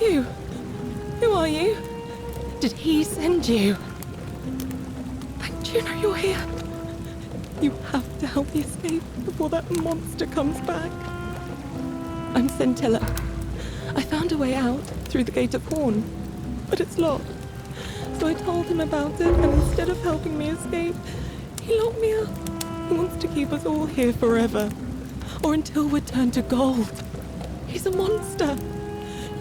You? Who are you? Did he send you? Thank Juno you're here. You have to help me escape before that monster comes back. I'm Scintilla. I found a way out through the Gate of Horn, but it's locked. So I told him about it, and instead of helping me escape, he locked me up. He wants to keep us all here forever, or until we're turned to gold. He's a monster.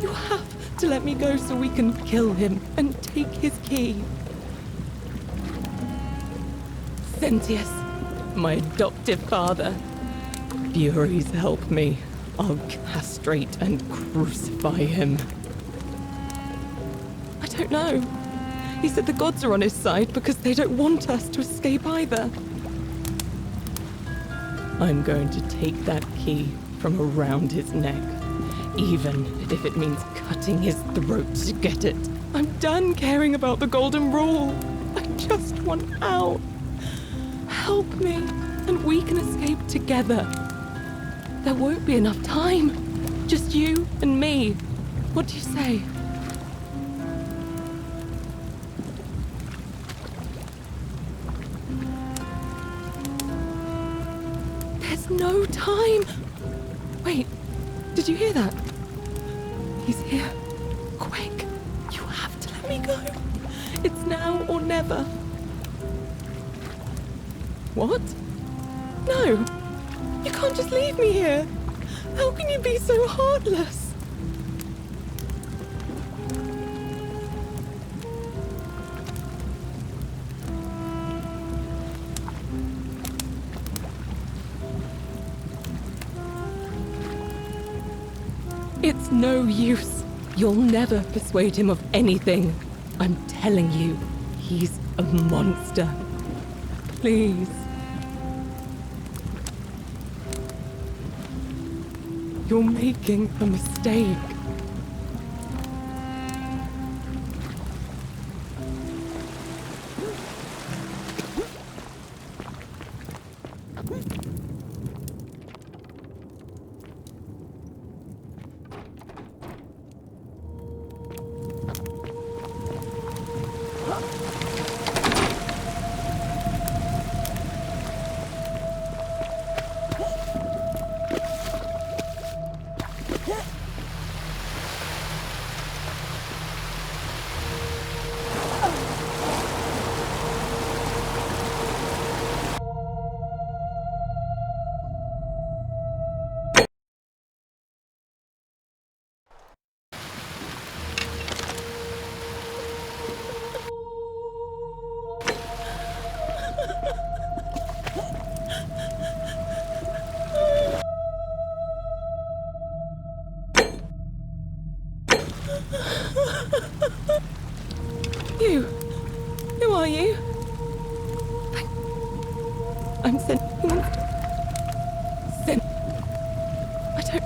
You have to let me go so we can kill him and take his key. Sentius, my adoptive father. Furies help me. I'll castrate and crucify him. I don't know. He said the gods are on his side because they don't want us to escape either. I'm going to take that key from around his neck, even if it means cutting his throat to get it. I'm done caring about the golden rule. I just want out. Help me, and we can escape together. There won't be enough time. Just you and me. What do you say? There's no time. Wait, did you hear that? He's here. Quick, you have to let me go. It's now or never. What? No. You can't just leave me here. How can you be so heartless? It's no use. You'll never persuade him of anything. I'm telling you, he's a monster. Please. You're making a mistake. You? Who are you? I'm Sen. I don't.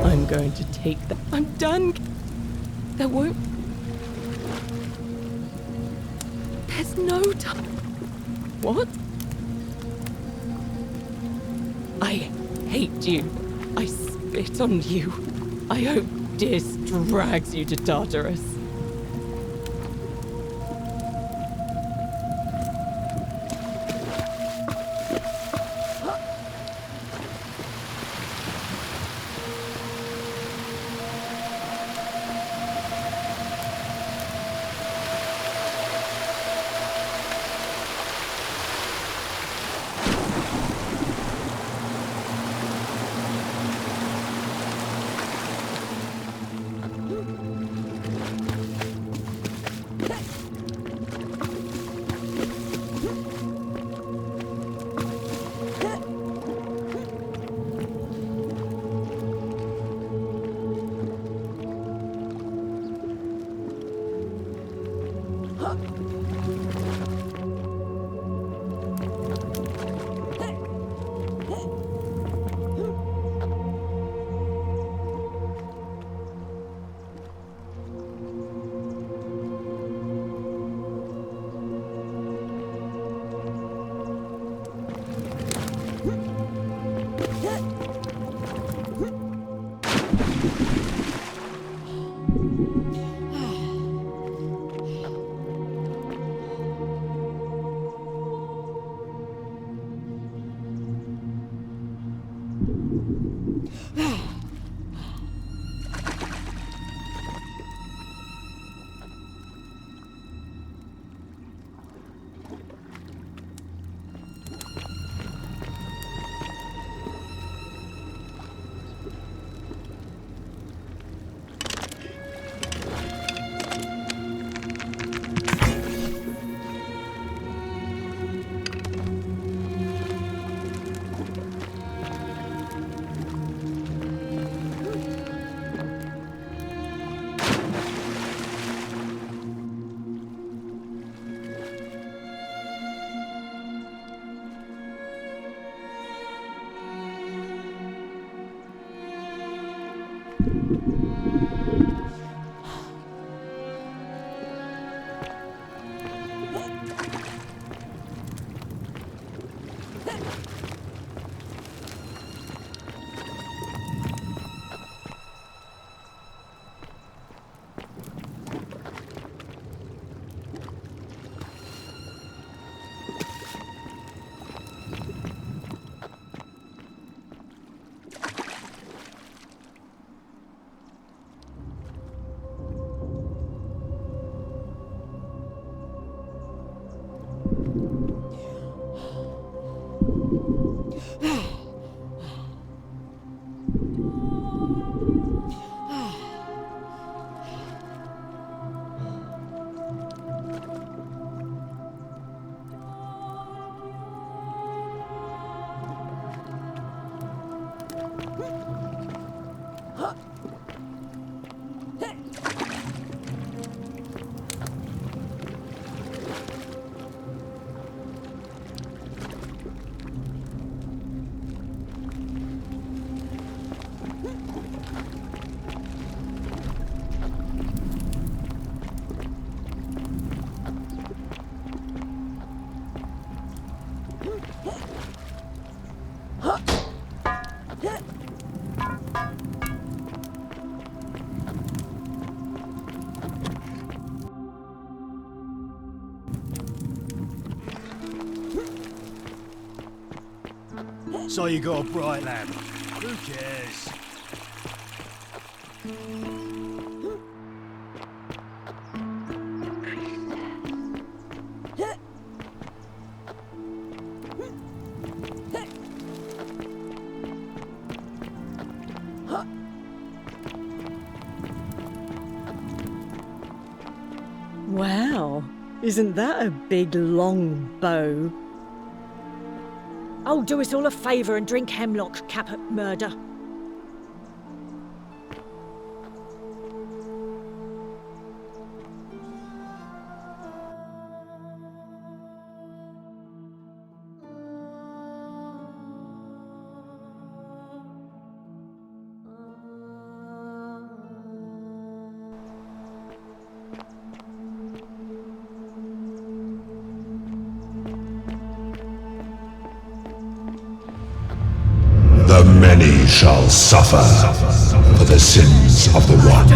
I'm going to take that. I'm done. There won't. There's no time. What? I hate you. I spit on you. I hope Dis drags you to Tartarus. So you got a bright lamp. Who cares? Wow, isn't that a big long bow? Oh, do us all a favour and drink hemlock, Caput Murder. The many shall suffer for the sins of the one.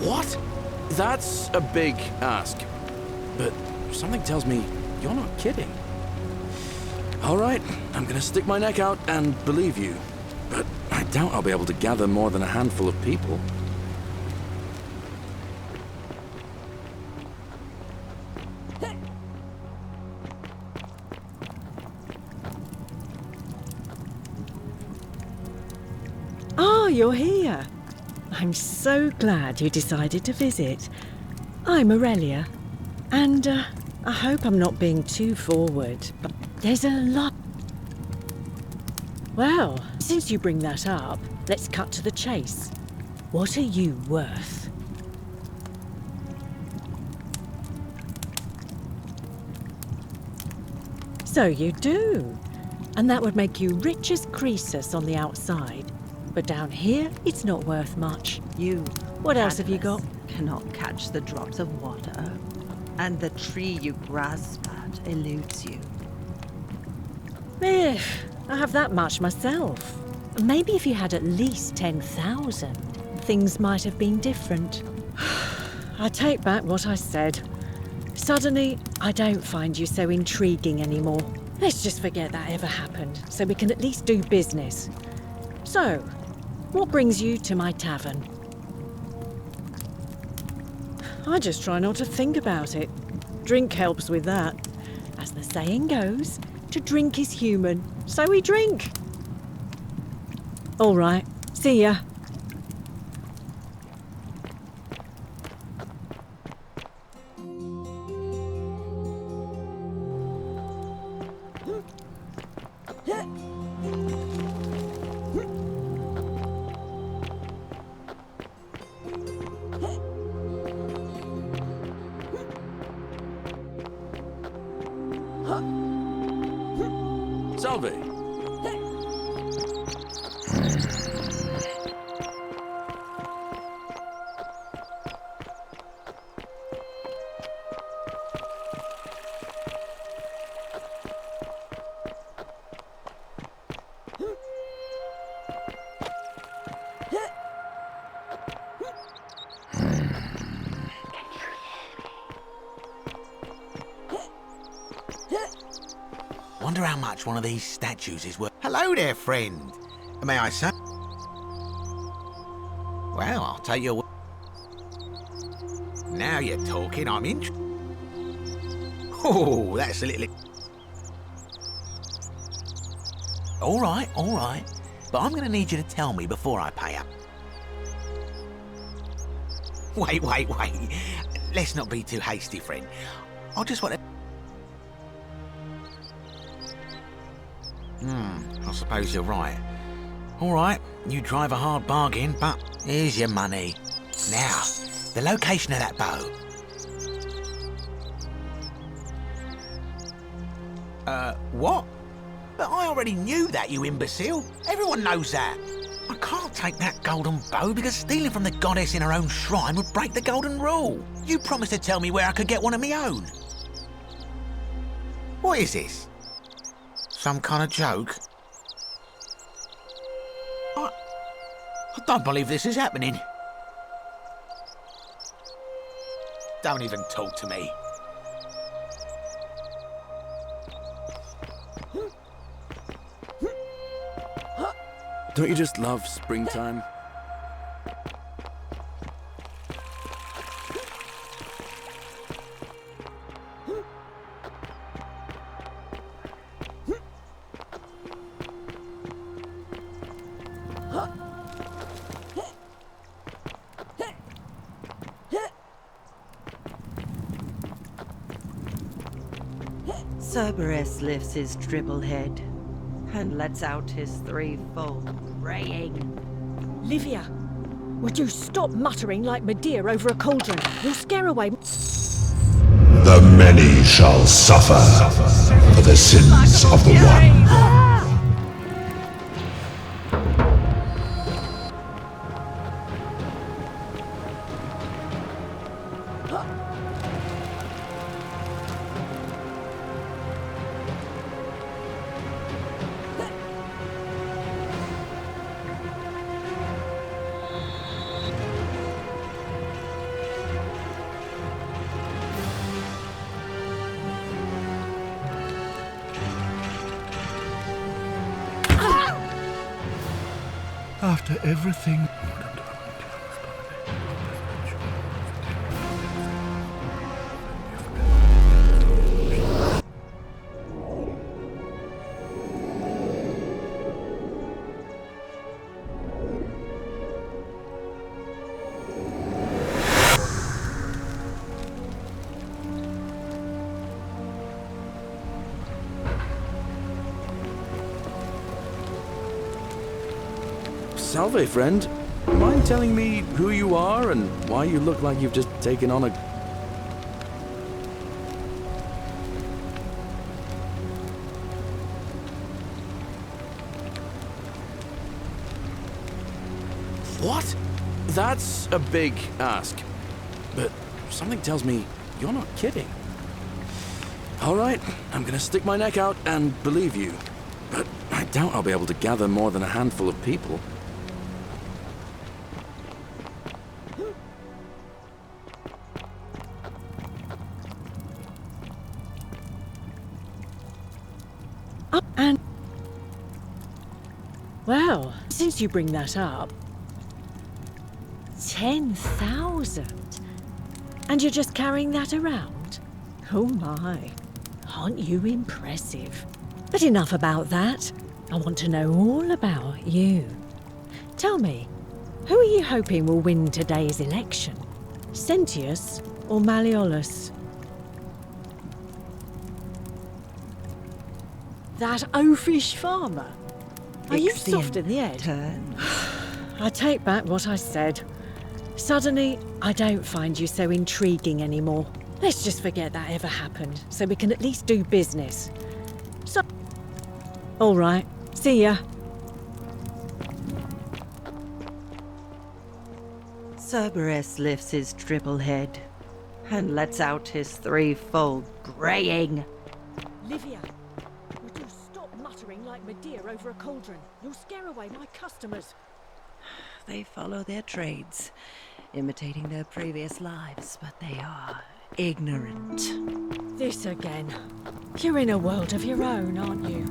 What? That's a big ask. But something tells me you're not kidding. All right, I'm gonna stick my neck out and believe you. But I doubt I'll be able to gather more than a handful of people. Ah, you're here. I'm so glad you decided to visit. I'm Aurelia, and I hope I'm not being too forward, but there's a lot. Well, since you bring that up, let's cut to the chase. What are you worth? So you do. And that would make you rich as Croesus on the outside. But down here, it's not worth much. What else have you got? Cannot catch the drops of water, and the tree you grasp at eludes you. I have that much myself. Maybe if you had at least 10,000, things might have been different. I take back what I said. Suddenly, I don't find you so intriguing anymore. Let's just forget that ever happened, so we can at least do business. So, what brings you to my tavern? I just try not to think about it. Drink helps with that. As the saying goes, to drink is human, so we drink. All right, see ya. Salve. Wonder how much one of these statues is worth. Hello there, friend. May I say? Well, I'll take your word. Now you're talking, I'm in. Oh, that's a little. All right. But I'm going to need you to tell me before I pay up. Wait. Let's not be too hasty, friend. I just want to. I suppose you're right. All right, you drive a hard bargain, but here's your money. Now, the location of that bow. What? But I already knew that, you imbecile. Everyone knows that. I can't take that golden bow because stealing from the goddess in her own shrine would break the golden rule. You promised to tell me where I could get one of my own. What is this? Some kind of joke? I don't believe this is happening. Don't even talk to me. Don't you just love springtime? Cerberus lifts his dribble head and lets out his threefold braying. Livia, would you stop muttering like Medea over a cauldron? You'll scare away. The many shall suffer for the sins of the one. After everything. Salve, friend. Mind telling me who you are and why you look like you've just taken on a... What? That's a big ask. But something tells me you're not kidding. All right, I'm gonna stick my neck out and believe you. But I doubt I'll be able to gather more than a handful of people. Oh, and... Well, since you bring that up... 10,000? And you're just carrying that around? Oh my. Aren't you impressive? But enough about that. I want to know all about you. Tell me, who are you hoping will win today's election? Sentius or Malleolus? That oafish farmer? Are you soft in the head? Turn. I take back what I said. Suddenly, I don't find you so intriguing anymore. Let's just forget that ever happened, so we can at least do business. So... All right, see ya. Cerberus lifts his triple head and lets out his threefold braying. Livia, would you stop muttering like Medea over a cauldron? You'll scare away my customers. They follow their trades, imitating their previous lives, but they are ignorant. This again. You're in a world of your own, aren't you?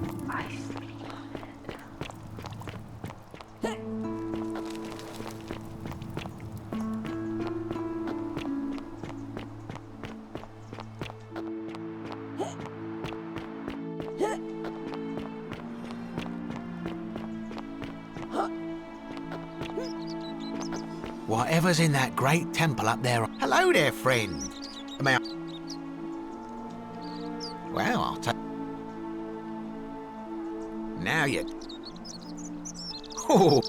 Whatever's in that great temple up there... Hello there, friend. May I... Well, I'll take... Now you... Oh.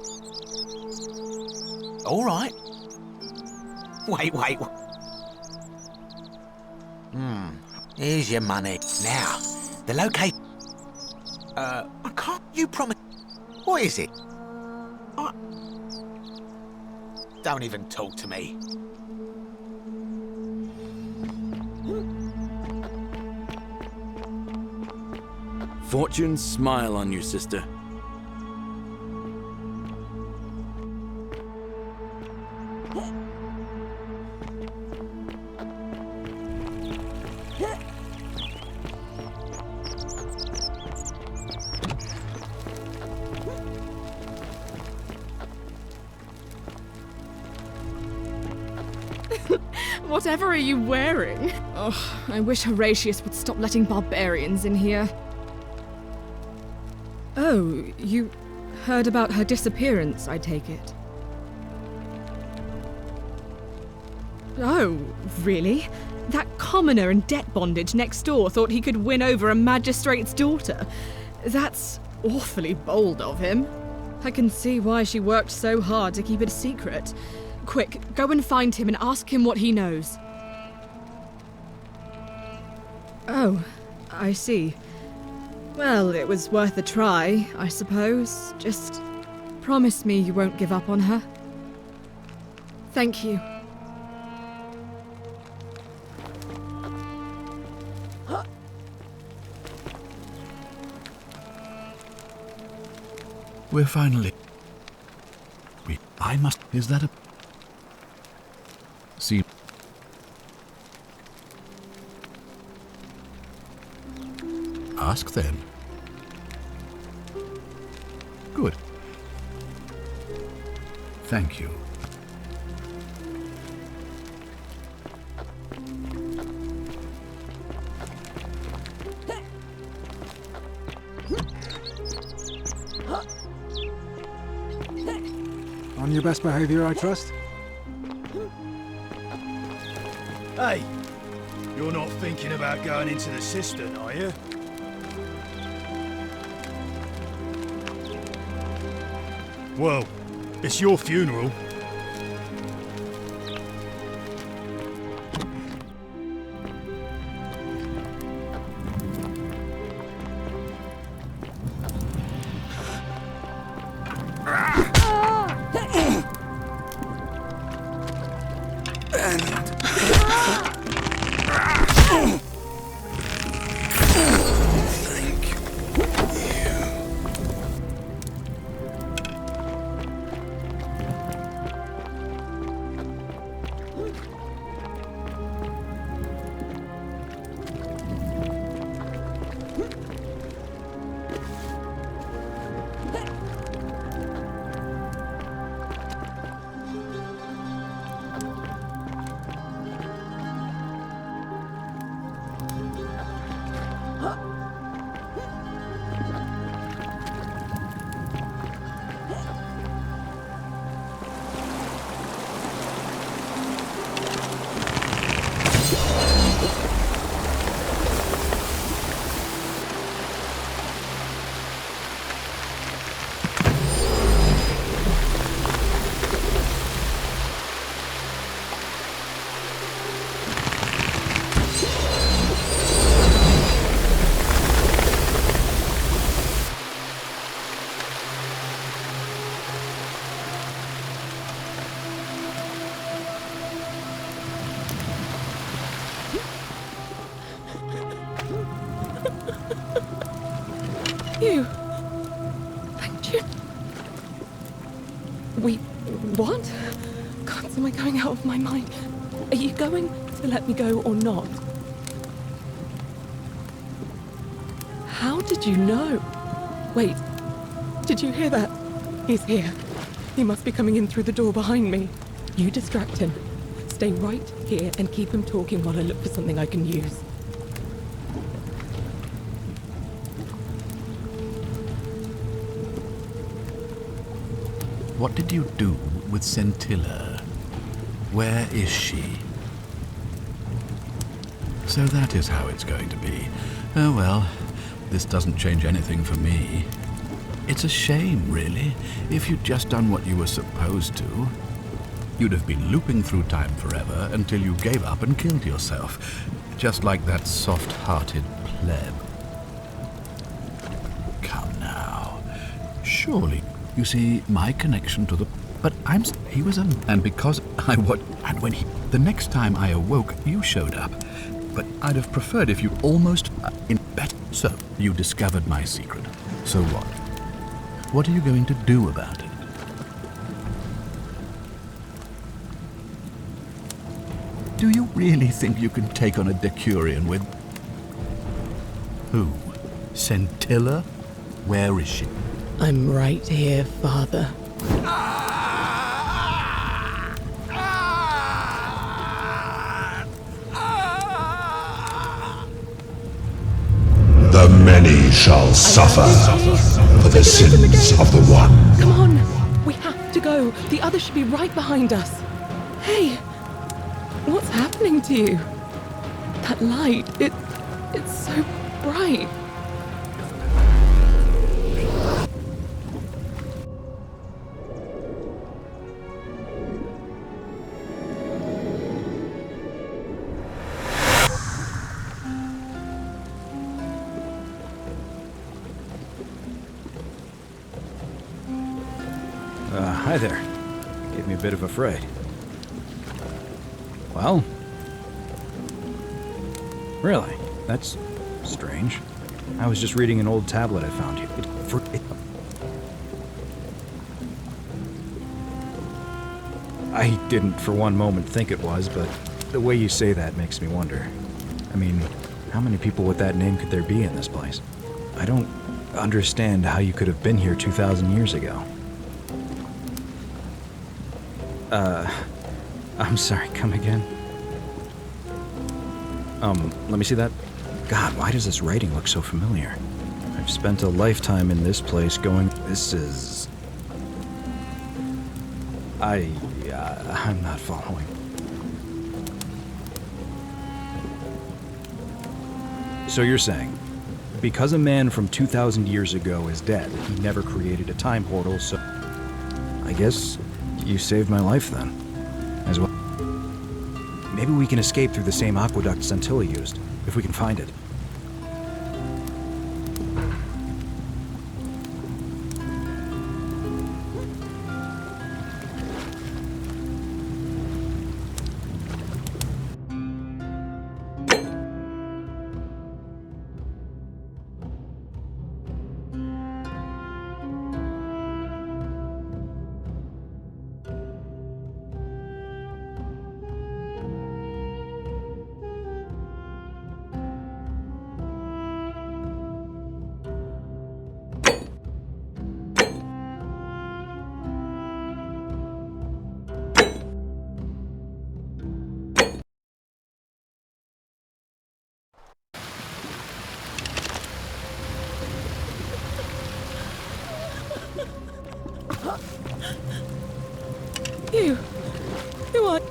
All right. Wait. Here's your money. Now, the location... I can't... You promise... What is it? Don't even talk to me. Fortune smile on you, sister. Whatever are you wearing? Oh, I wish Horatius would stop letting barbarians in here. Oh, you heard about her disappearance, I take it. Oh, really? That commoner in debt bondage next door thought he could win over a magistrate's daughter. That's awfully bold of him. I can see why she worked so hard to keep it a secret. Quick, go and find him and ask him what he knows. Oh, I see. Well, it was worth a try, I suppose. Just promise me you won't give up on her. Thank you. We're finally... I must... Is that a... See... Ask then. Good. Thank you. On your best behavior, I trust? Hey, you're not thinking about going into the cistern, are you? Well, it's your funeral. out of my mind. Are you going to let me go or not? How did you know? Wait, did you hear that? He's here. He must be coming in through the door behind me. You distract him. Stay right here and keep him talking while I look for something I can use. What did you do with Scintilla? Where is she? So that is how it's going to be. Oh well, this doesn't change anything for me. It's a shame, really. If you'd just done what you were supposed to, you'd have been looping through time forever until you gave up and killed yourself. Just like that soft-hearted pleb. Come now. Surely, you see, my connection to the... But he was a... And because I what... And when he... The next time I awoke, you showed up. But I'd have preferred if you almost... in better... So, you discovered my secret. So what? What are you going to do about it? Do you really think you can take on a Decurion with... Who? Scintilla? Where is she? I'm right here, Father. The many shall suffer for the sins of the one. Come on, we have to go. The other should be right behind us. Hey, what's happening to you? That light, it's so bright. Hi there. Gave me a bit of a fright. Well? Really? That's strange. I was just reading an old tablet I found here. I didn't for one moment think it was, but the way you say that makes me wonder. I mean, how many people with that name could there be in this place? I don't understand how you could have been here 2,000 years ago. I'm sorry, come again? Let me see that. God, why does this writing look so familiar? I've spent a lifetime in this place going... This is... I'm not following. So you're saying, because a man from 2,000 years ago is dead, he never created a time portal, so... I guess you saved my life then, as well. Maybe we can escape through the same aqueduct Scintilla used, if we can find it. You! Who are...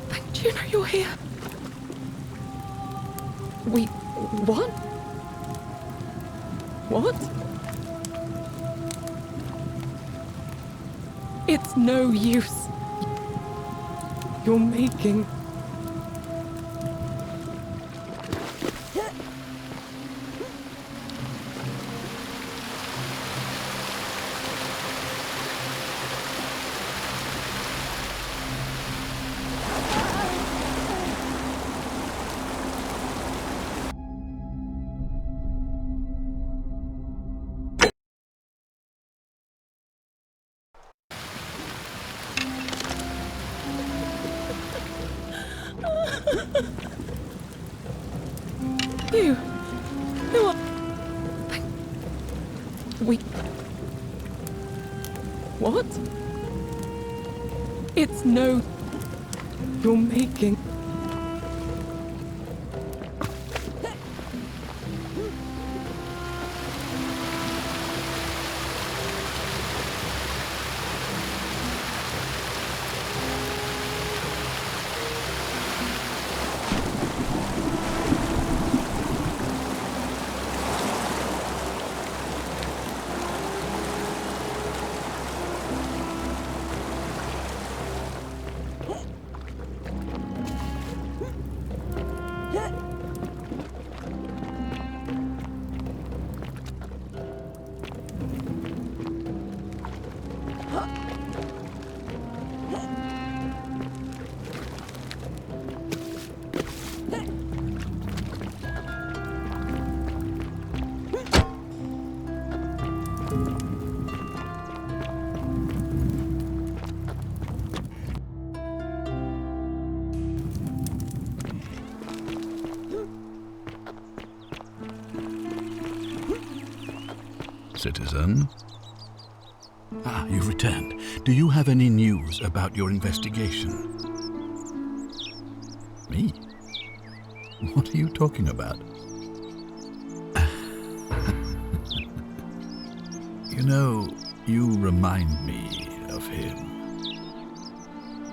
Thank you, you're here. We... what? What? It's no use. You're making... What? It's no... You're making... Citizen? Ah, you've returned. Do you have any news about your investigation? Me? What are you talking about? You know, you remind me of him.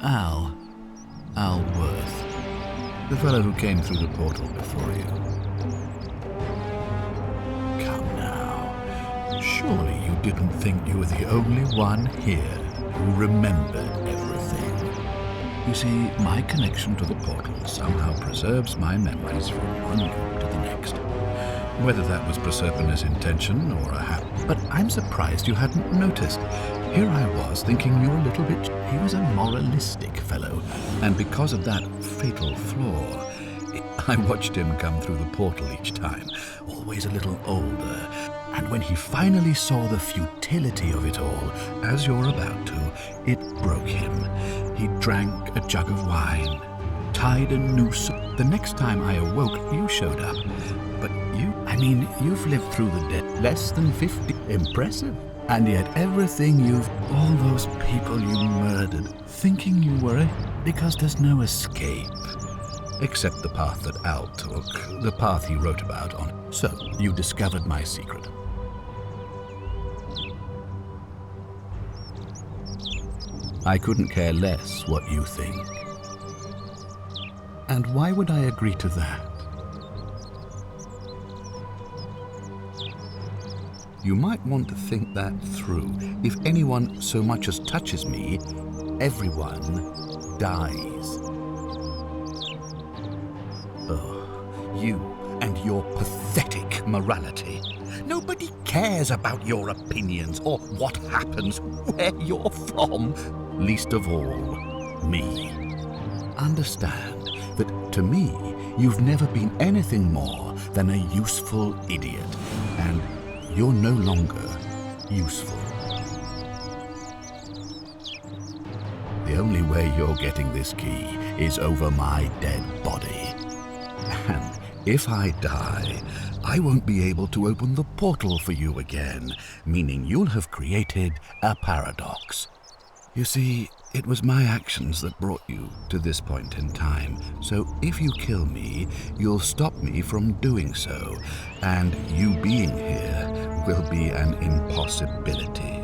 Al Worth. The fellow who came through the portal before you. Come now. Surely you didn't think you were the only one here who remembered everything. You see, my connection to the portal somehow preserves my memories from one loop to the next. Whether that was Proserpina's intention or a hap, but I'm surprised you hadn't noticed. Here I was thinking you were a little bit... He was a moralistic fellow, and because of that fatal flaw, I watched him come through the portal each time, always a little older. And when he finally saw the futility of it all, as you're about to, it broke him. He drank a jug of wine, tied a noose. The next time I awoke, you showed up. But you've lived through the dead. Less than 50. Impressive. And yet all those people you murdered, thinking you were because there's no escape. Except the path that Al took, the path he wrote about on it. So, you discovered my secret. I couldn't care less what you think. And why would I agree to that? You might want to think that through. If anyone so much as touches me, everyone dies. Oh, you and your pathetic morality. Nobody cares about your opinions or what happens, where you're from. Least of all, me. Understand that to me, you've never been anything more than a useful idiot, and you're no longer useful. The only way you're getting this key is over my dead body. And if I die, I won't be able to open the portal for you again, meaning you'll have created a paradox. You see, it was my actions that brought you to this point in time, so if you kill me, you'll stop me from doing so, and you being here will be an impossibility.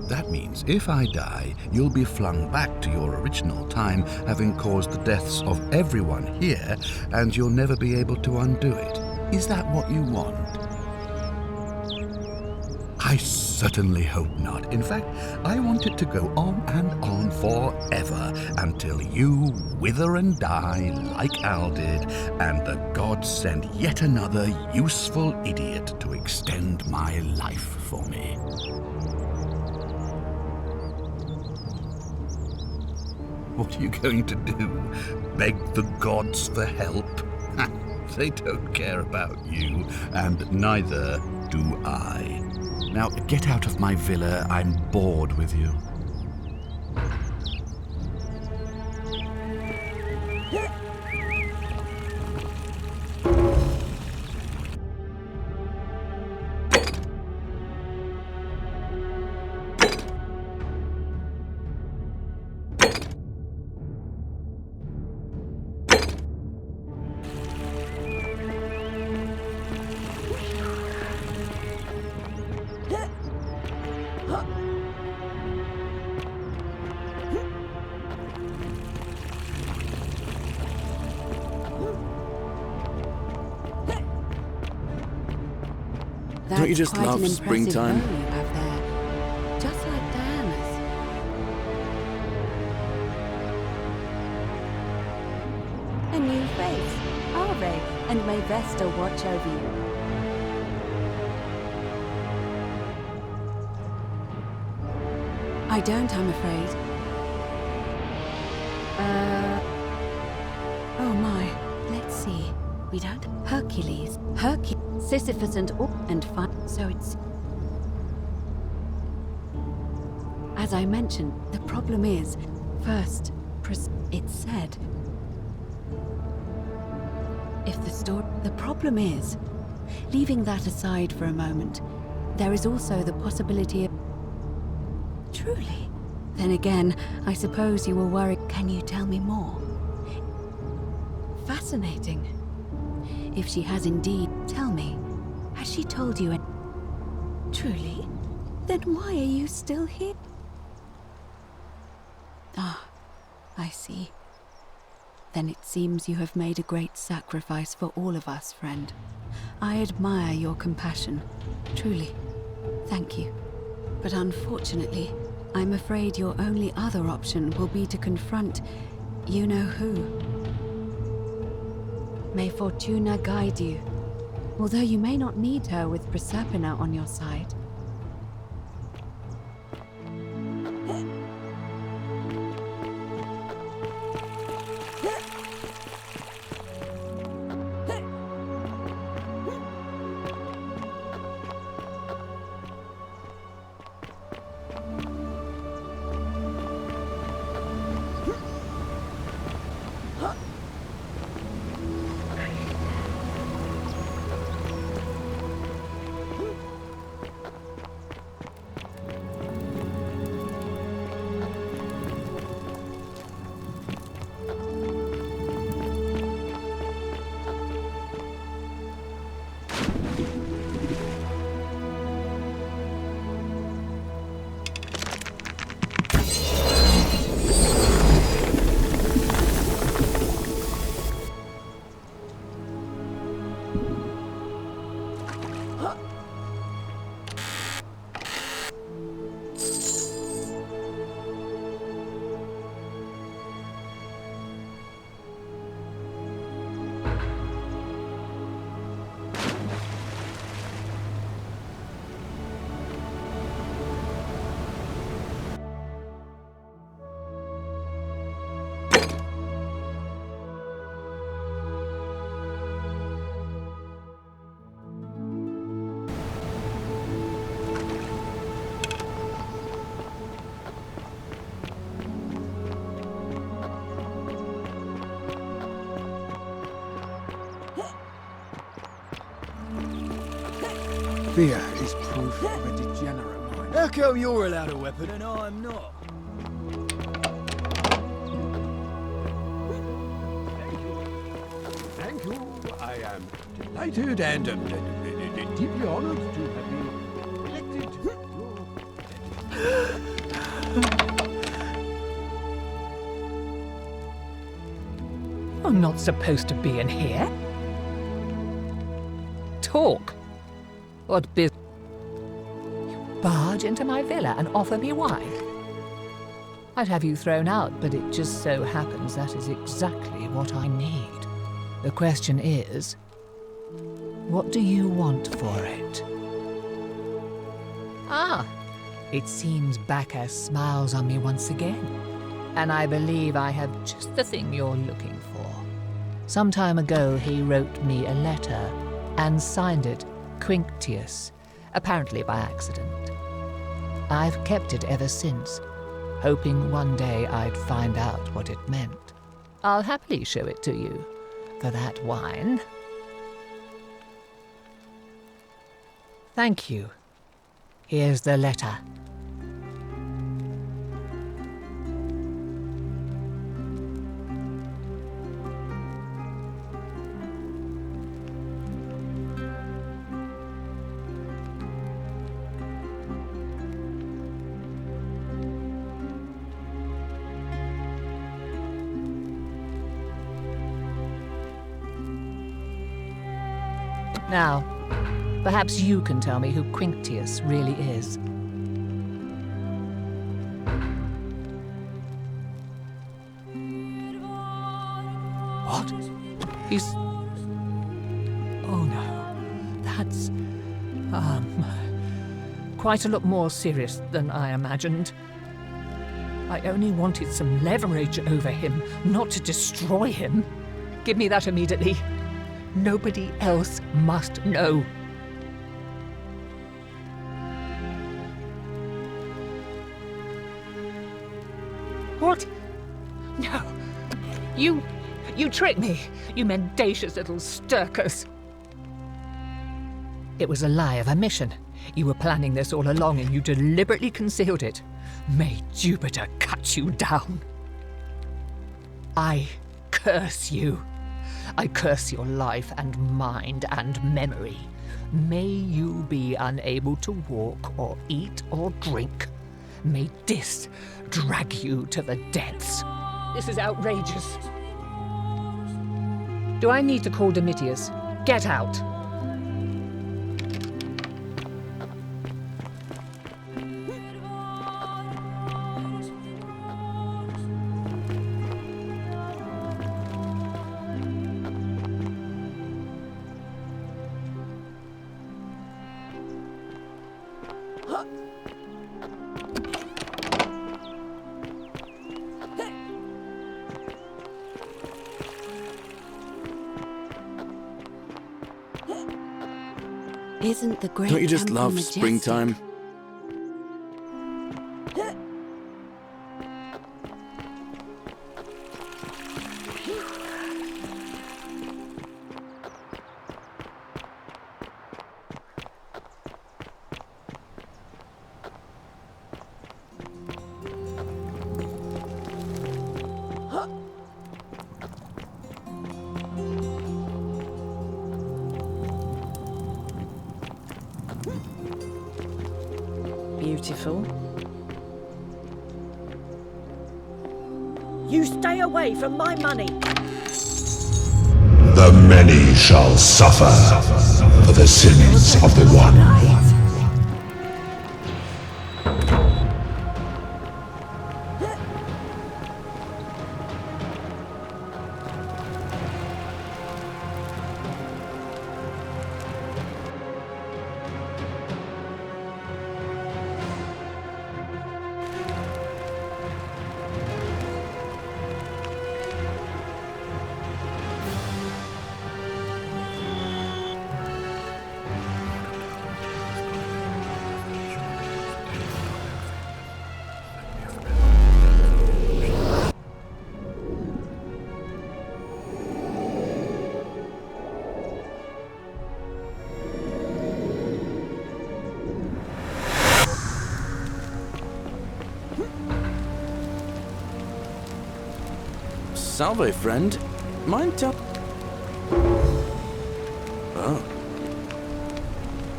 That means if I die, you'll be flung back to your original time, having caused the deaths of everyone here, and you'll never be able to undo it. Is that what you want? I certainly hope not. In fact, I want it to go on and on forever until you wither and die like Al did, and the gods send yet another useful idiot to extend my life for me. What are you going to do? Beg the gods for help? They don't care about you, and neither do I. Now, get out of my villa. I'm bored with you. Don't you just quite love an impressive springtime? bow you have there. Just like Diana's. A new face, are they? And may Vesta watch over you. I don't, I'm afraid. Oh my. Let's see. We don't. Hercules, Sisyphus, and fine. So it's. As I mentioned, the problem is, first, it's said. If the story. The problem is, leaving that aside for a moment, there is also the possibility of. Truly? Then again, I suppose you were worried. Can you tell me more? Fascinating. If she has indeed, tell me, has she told you Truly? Then why are you still here? Ah, I see. Then it seems you have made a great sacrifice for all of us, friend. I admire your compassion. Truly. Thank you. But unfortunately, I'm afraid your only other option will be to confront you-know-who. May Fortuna guide you. Although you may not need her with Proserpina on your side. Fear is proof of a degenerate mind. How come you're allowed a weapon and I'm not? Thank you. I am delighted and deeply honored to have been elected to You're not supposed to be in here. Talk. What business? You barge into my villa and offer me wine. I'd have you thrown out, but it just so happens that is exactly what I need. The question is, what do you want for it? Ah, it seems Bacchus smiles on me once again, and I believe I have just the thing you're looking for. Some time ago, he wrote me a letter and signed it Quinctius, apparently by accident. I've kept it ever since, hoping one day I'd find out what it meant. I'll happily show it to you for that wine. Thank you. Here's the letter. Now, Perhaps you can tell me who Quinctius really is. What? He's... Oh no, that's... quite a lot more serious than I imagined. I only wanted some leverage over him, not to destroy him. Give me that immediately. Nobody else must know. What? No. You tricked me, you mendacious little stirkers. It was a lie of a mission. You were planning this all along and you deliberately concealed it. May Jupiter cut you down. I curse you. I curse your life and mind and memory. May you be unable to walk or eat or drink. May Dis drag you to the depths. This is outrageous. Do I need to call Domitius? Get out. Isn't the great Don't you just temple love majestic? springtime? Beautiful. You stay away from my money. The many shall suffer for the sins of the one. Salve, friend. Mind tell... Oh.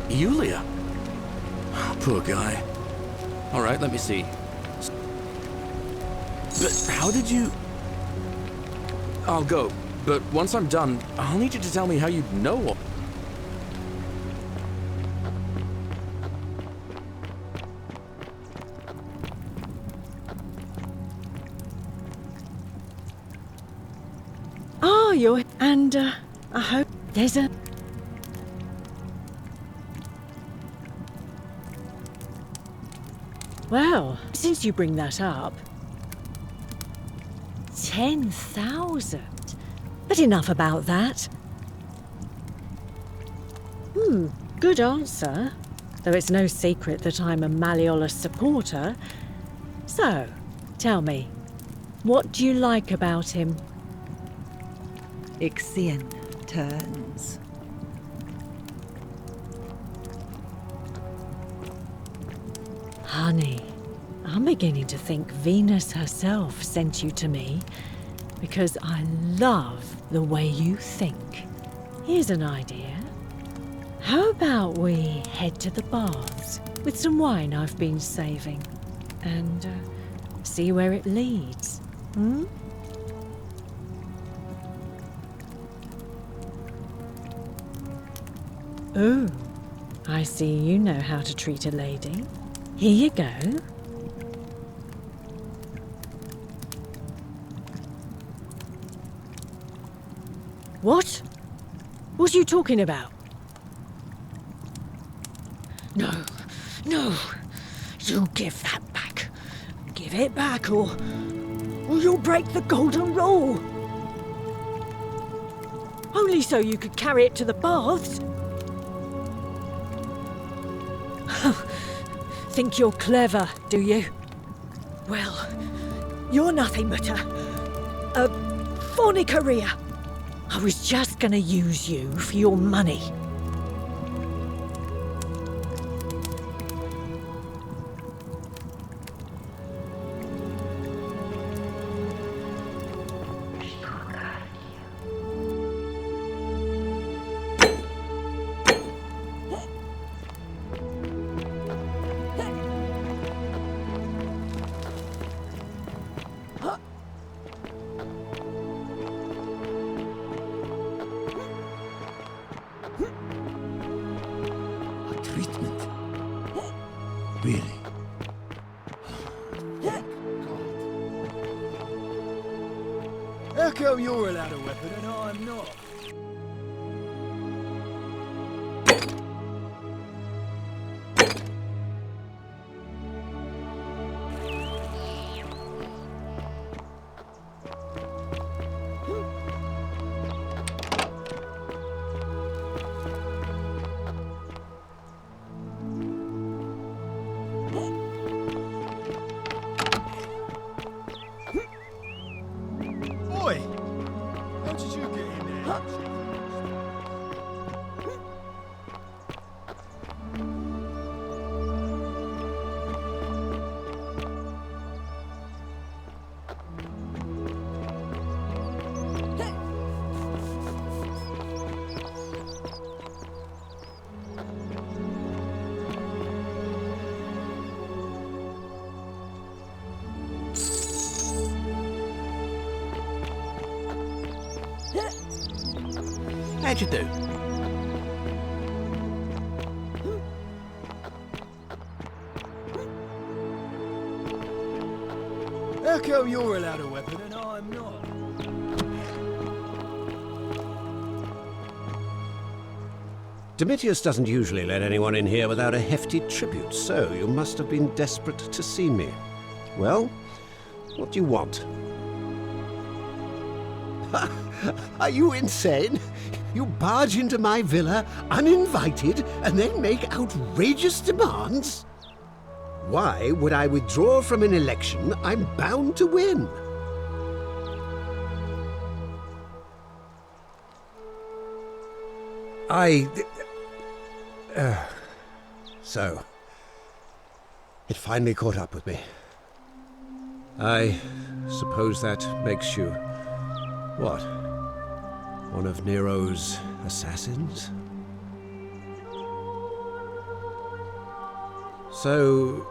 Yulia. Oh, poor guy. All right, let me see. But how did you... I'll go, but once I'm done, I'll need you to tell me how you know all... Oh, you're... And, I hope there's a... Well, since you bring that up... 10,000? But enough about that. Good answer. Though it's no secret that I'm a Malleolus supporter. So, tell me, what do you like about him? Ixion turns. Honey, I'm beginning to think Venus herself sent you to me because I love the way you think. Here's an idea. How about we head to the baths with some wine I've been saving and see where it leads, hmm? Ooh, I see you know how to treat a lady. Here you go. What? What are you talking about? No, no. You give that back. Give it back or you'll break the golden rule. Only so you could carry it to the baths. Think you're clever, do you? Well, you're nothing but a fornicaria. I was just gonna use you for your money. Treatment? Really? How come you're allowed a weapon and I'm not? Oi! How did you get in there? How'd you do? How come you're allowed a weapon and I'm not? Domitius doesn't usually let anyone in here without a hefty tribute, so you must have been desperate to see me. Well, what do you want? Are you insane? You barge into my villa uninvited and then make outrageous demands? Why would I withdraw from an election I'm bound to win? So, it finally caught up with me. I suppose that makes you, what, one of Nero's assassins? So,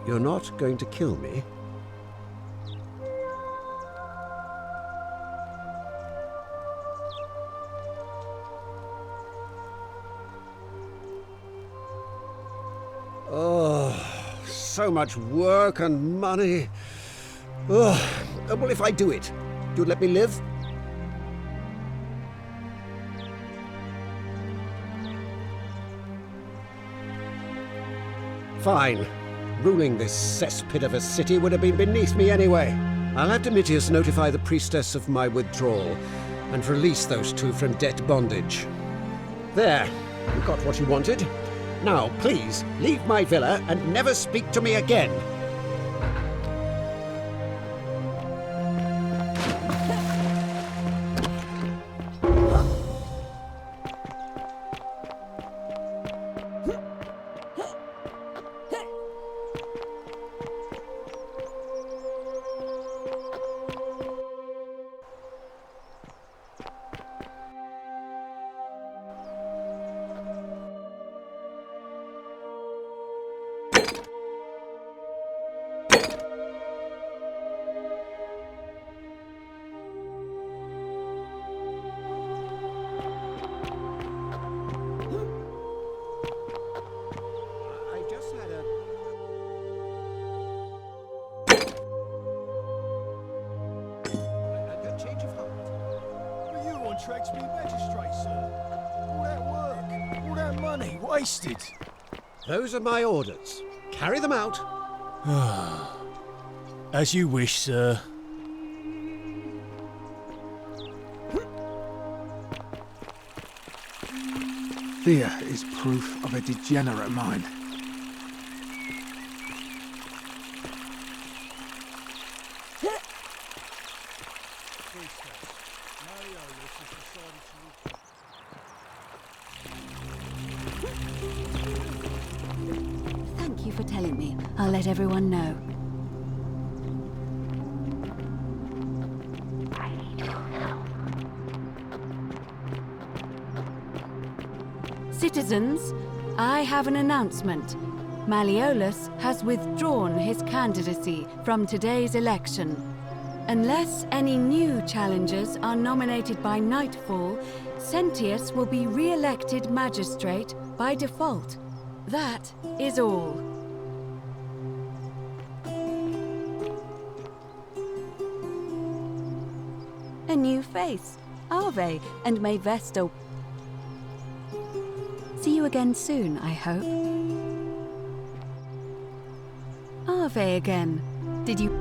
you're not going to kill me? Oh, so much work and money. Oh, well, if I do it, you'd let me live? Fine. Ruling this cesspit of a city would have been beneath me anyway. I'll have Domitius notify the priestess of my withdrawal and release those two from debt bondage. There, you got what you wanted. Now, please, leave my villa and never speak to me again. Change of heart. But you on track to be magistrate, sir. All that work, all that money wasted. Those are my orders. Carry them out. As you wish, sir. Fear is proof of a degenerate mind. Thank you for telling me. I'll let everyone know. Citizens, I have an announcement. Malleolus has withdrawn his candidacy from today's election. Unless any new challengers are nominated by nightfall, Sentius will be re-elected magistrate by default. That is all. A new face, Arve, and may Vesto. See you again soon, I hope. Arve again. Did you...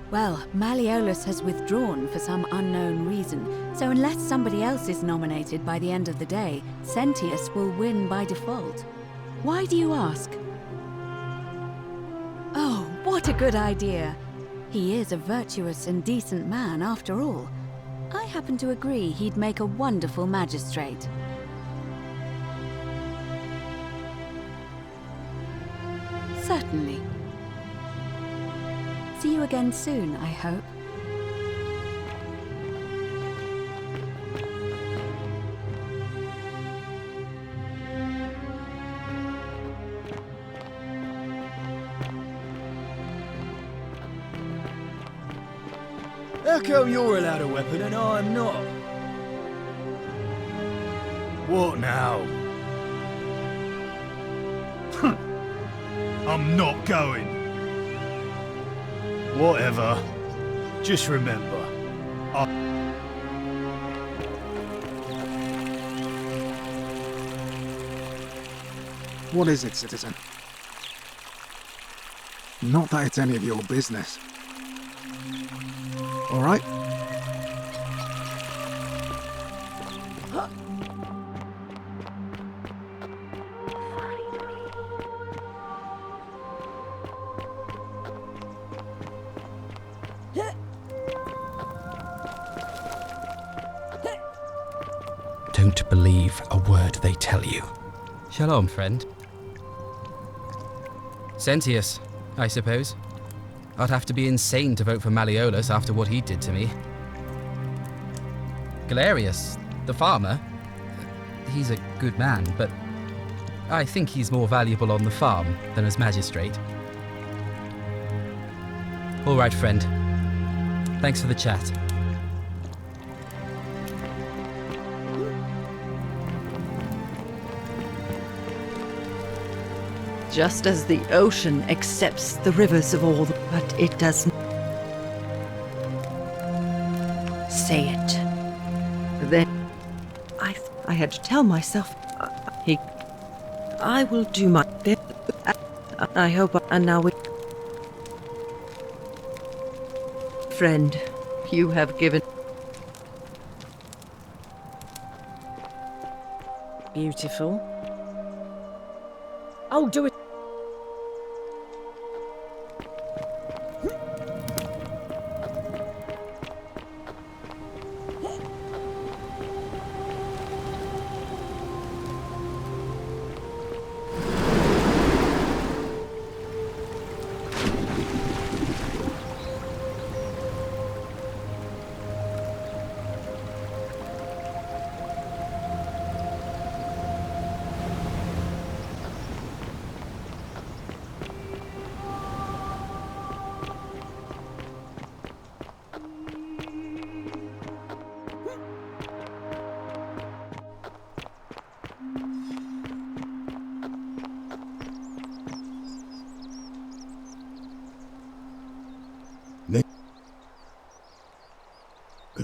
Well, Malleolus has withdrawn for some unknown reason, so unless somebody else is nominated by the end of the day, Sentius will win by default. Why do you ask? Oh, what a good idea! He is a virtuous and decent man after all. I happen to agree he'd make a wonderful magistrate. Certainly. See you again soon, I hope. How come you're allowed a weapon and I'm not? What now? I'm not going. Whatever. Just remember, What is it, citizen? Not that it's any of your business. All right? Don't believe a word they tell you. Shalom, friend. Sentius, I suppose. I'd have to be insane to vote for Malleolus after what he did to me. Galerius, the farmer, he's a good man, but I think he's more valuable on the farm than as magistrate. All right, friend. Thanks for the chat. Just as the ocean accepts the rivers of all, but it doesn't say it. Then I had to tell myself, I will do my best. I hope, and now we... Friend, you have given... Beautiful. Oh, do it.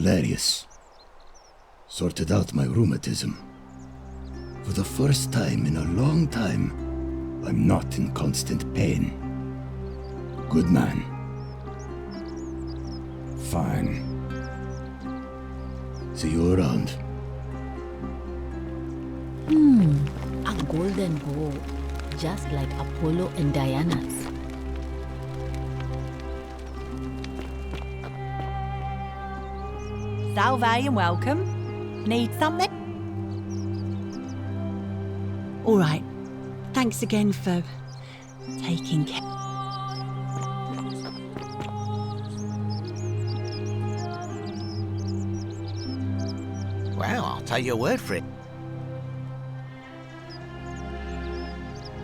hilarious. Sorted out my rheumatism. For the first time in a long time, I'm not in constant pain. Good man. Fine. See you around. A golden bow, just like Apollo and Diana's. Salve and welcome. Need something? All right. Thanks again for taking care. Well, I'll take your word for it.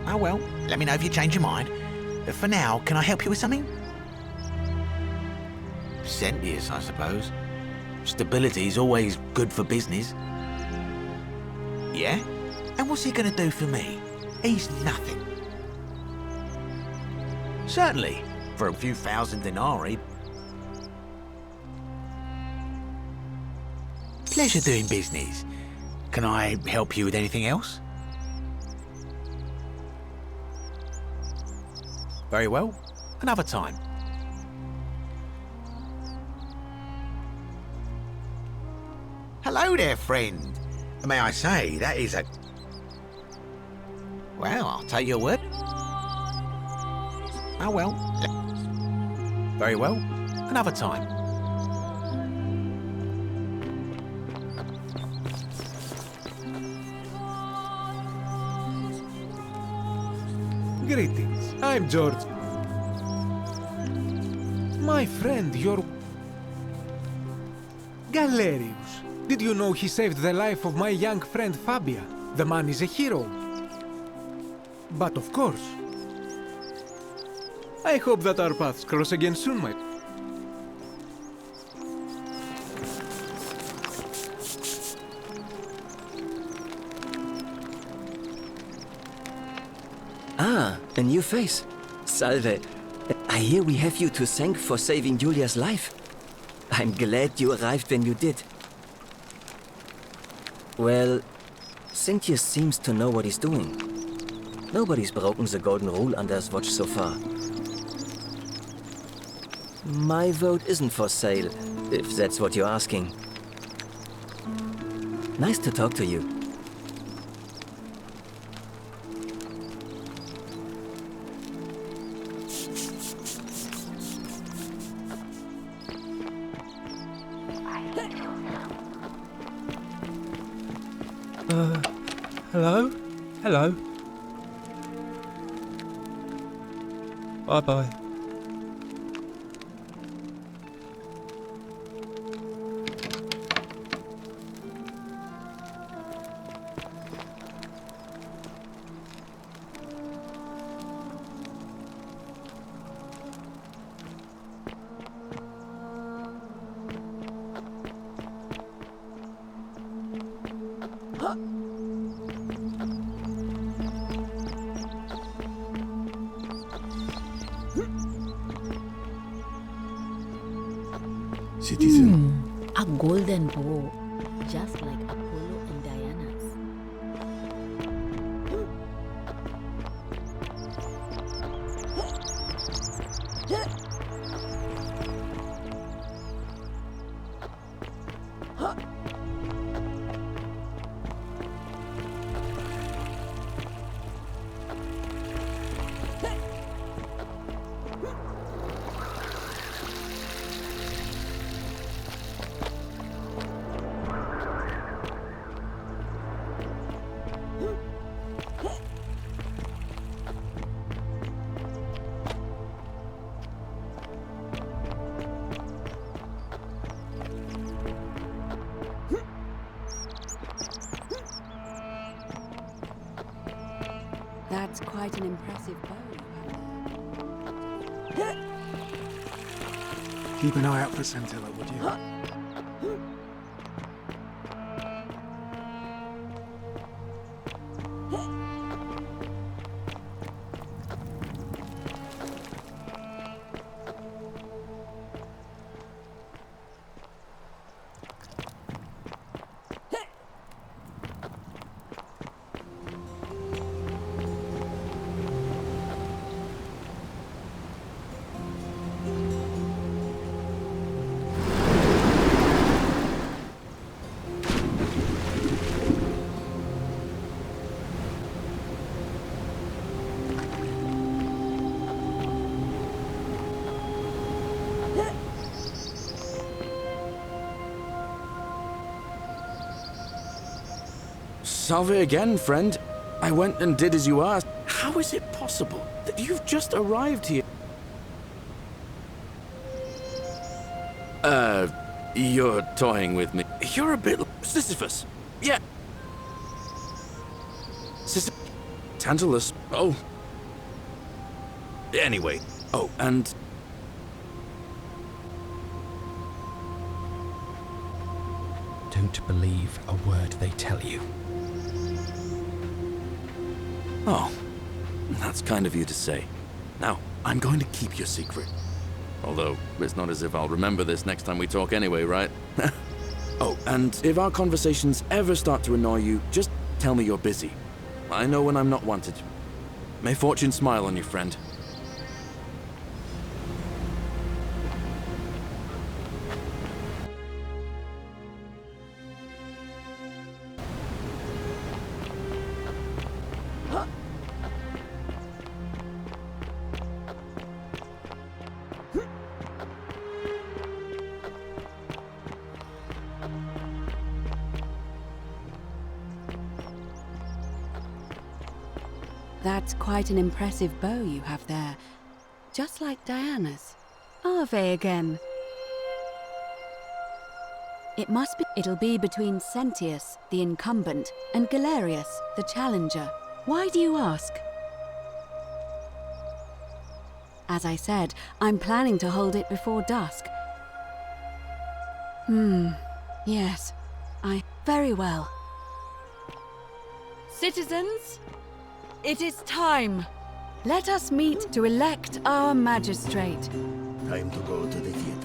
Oh well, let me know if you change your mind. But for now, can I help you with something? Centius, I suppose. Stability is always good for business. Yeah? And what's he gonna do for me? He's nothing. Certainly, for a few thousand denarii. Pleasure doing business. Can I help you with anything else? Very well. Another time. Hello there, friend. May I say, that is a... Well, I'll take your word. Oh well. Very well. Another time. Greetings, I'm George. My friend, you're... Galerius. Did you know he saved the life of my young friend Fabia? The man is a hero. But of course. I hope that our paths cross again soon, my... Ah, a new face. Salve. I hear we have you to thank for saving Julia's life. I'm glad you arrived when you did. Well, Cynthius seems to know what he's doing. Nobody's broken the golden rule under his watch so far. My vote isn't for sale, if that's what you're asking. Nice to talk to you. Hello? Hello? Bye-bye. Citizen. A golden bow, just like Apollo and Diana's. That's quite an impressive bow you have there. Keep an eye out for Scintilla, would you? Salve again, friend. I went and did as you asked. How is it possible that you've just arrived here? You're toying with me. You're a bit Sisyphus. Yeah. Tantalus. Oh. Anyway. Oh, and... Don't believe a word they tell you. Oh. That's kind of you to say. Now, I'm going to keep your secret. Although, it's not as if I'll remember this next time we talk anyway, right? Oh, and if our conversations ever start to annoy you, just tell me you're busy. I know when I'm not wanted. May fortune smile on you, friend. That's quite an impressive bow you have there. Just like Diana's. Ave again. It'll be between Sentius, the incumbent, and Galerius, the challenger. Why do you ask? As I said, I'm planning to hold it before dusk. Yes. Very well. Citizens, it is time. Let us meet to elect our magistrate. Time to go to the theater.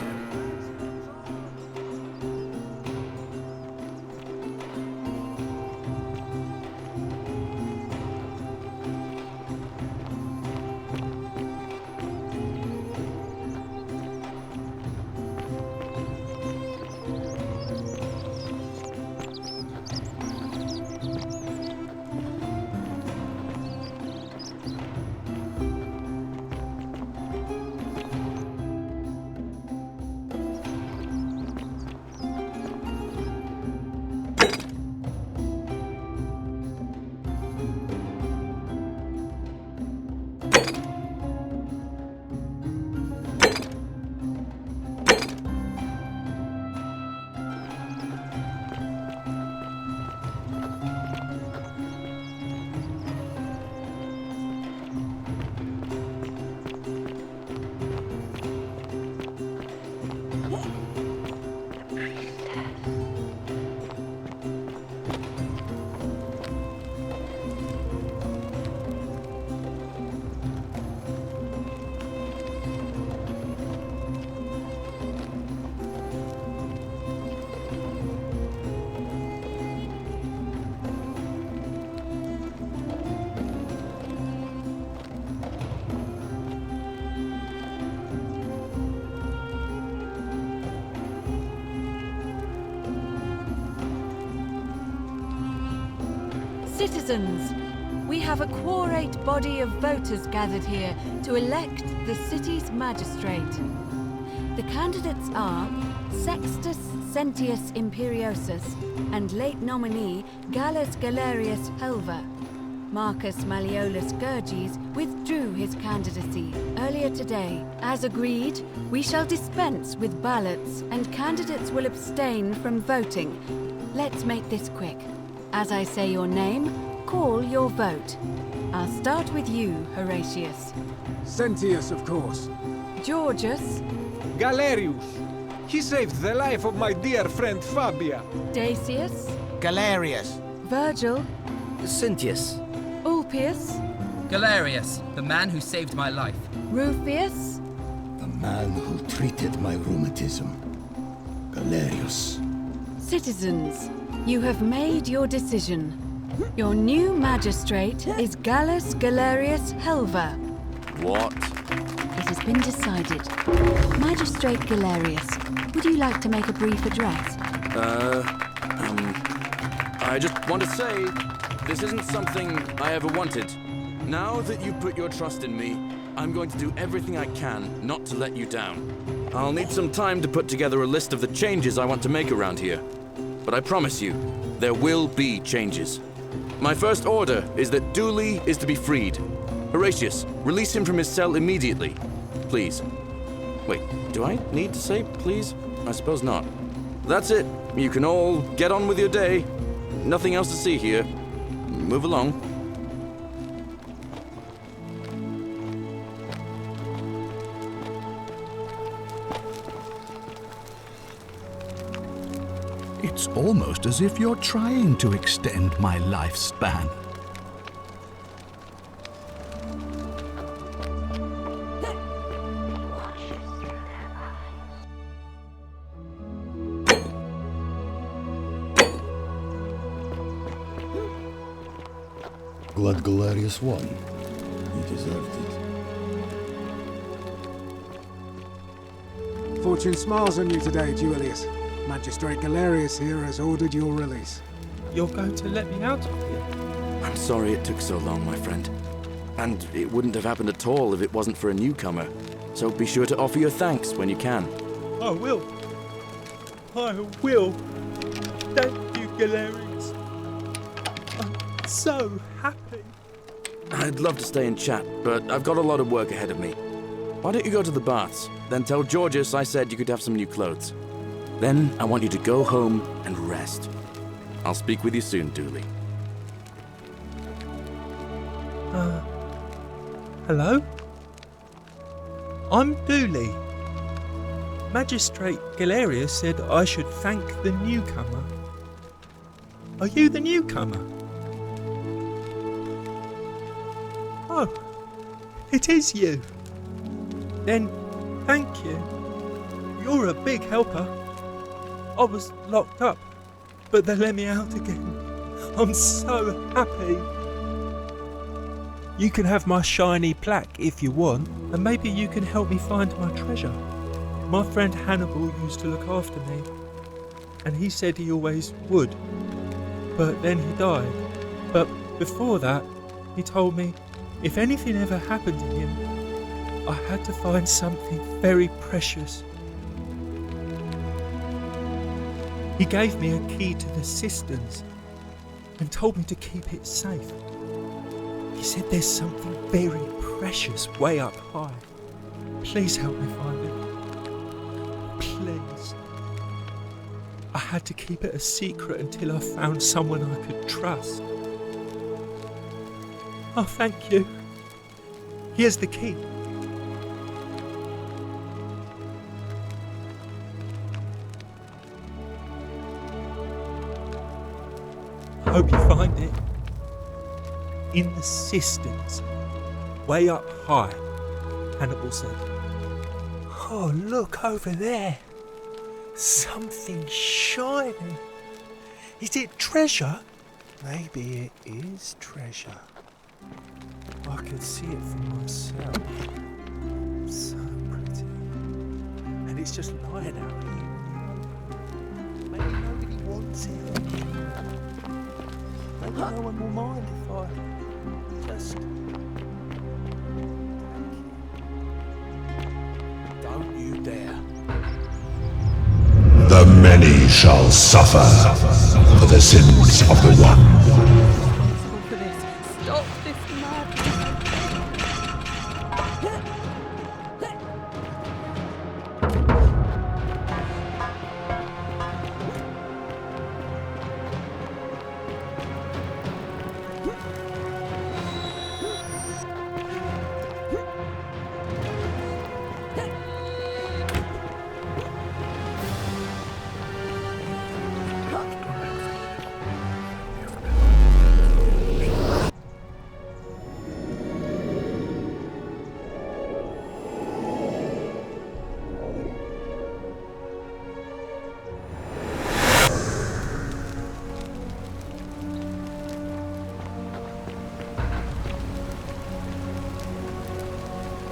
Citizens, we have a quorate body of voters gathered here to elect the city's magistrate. The candidates are Sextus Sentius Imperiosus and late nominee Gallus Galerius Helver. Marcus Malleolus Gurges withdrew his candidacy earlier today. As agreed, we shall dispense with ballots and candidates will abstain from voting. Let's make this quick. As I say your name, call your vote. I'll start with you, Horatius. Sentius, of course. Georgius. Galerius. He saved the life of my dear friend Fabia. Dacius. Galerius. Virgil. Sentius. Ulpius. Galerius, the man who saved my life. Rufius. The man who treated my rheumatism. Galerius. Citizens, you have made your decision. Your new magistrate is Gallus Galerius Helver. What? It has been decided. Magistrate Galerius, would you like to make a brief address? I just want to say, this isn't something I ever wanted. Now that you've put your trust in me, I'm going to do everything I can not to let you down. I'll need some time to put together a list of the changes I want to make around here. But I promise you, there will be changes. My first order is that Dooley is to be freed. Horatius, release him from his cell immediately. Please. Wait, do I need to say please? I suppose not. That's it. You can all get on with your day. Nothing else to see here. Move along. It's almost as if you're trying to extend my lifespan. Glad Galerius won. He deserved it. Fortune smiles on you today, Julius. Magistrate Galerius here has ordered your release. You're going to let me out of here? I'm sorry it took so long, my friend. And it wouldn't have happened at all if it wasn't for a newcomer. So be sure to offer your thanks when you can. I will. I will. Thank you, Galerius. I'm so happy. I'd love to stay and chat, but I've got a lot of work ahead of me. Why don't you go to the baths? Then tell Georgius I said you could have some new clothes. Then I want you to go home and rest. I'll speak with you soon, Dooley. Hello? I'm Dooley. Magistrate Galerius said I should thank the newcomer. Are you the newcomer? Oh, it is you. Then, thank you. You're a big helper. I was locked up, but they let me out again. I'm so happy. You can have my shiny plaque if you want, and maybe you can help me find my treasure. My friend Hannibal used to look after me, and he said he always would. But then he died. But before that, he told me if anything ever happened to him, I had to find something very precious. He gave me a key to the cisterns and told me to keep it safe. He said there's something very precious way up high. Please help me find it. Please. I had to keep it a secret until I found someone I could trust. Oh, thank you. Here's the key. I hope you find it. In the cisterns, way up high, Hannibal said. Oh, look over there. Something shiny. Is it treasure? Maybe it is treasure. I can see it for myself. So pretty. And it's just lying out here. Maybe nobody wants it. Maybe no one will mind if I just... Don't you dare. The many shall suffer for the sins of the one. Stop this madness.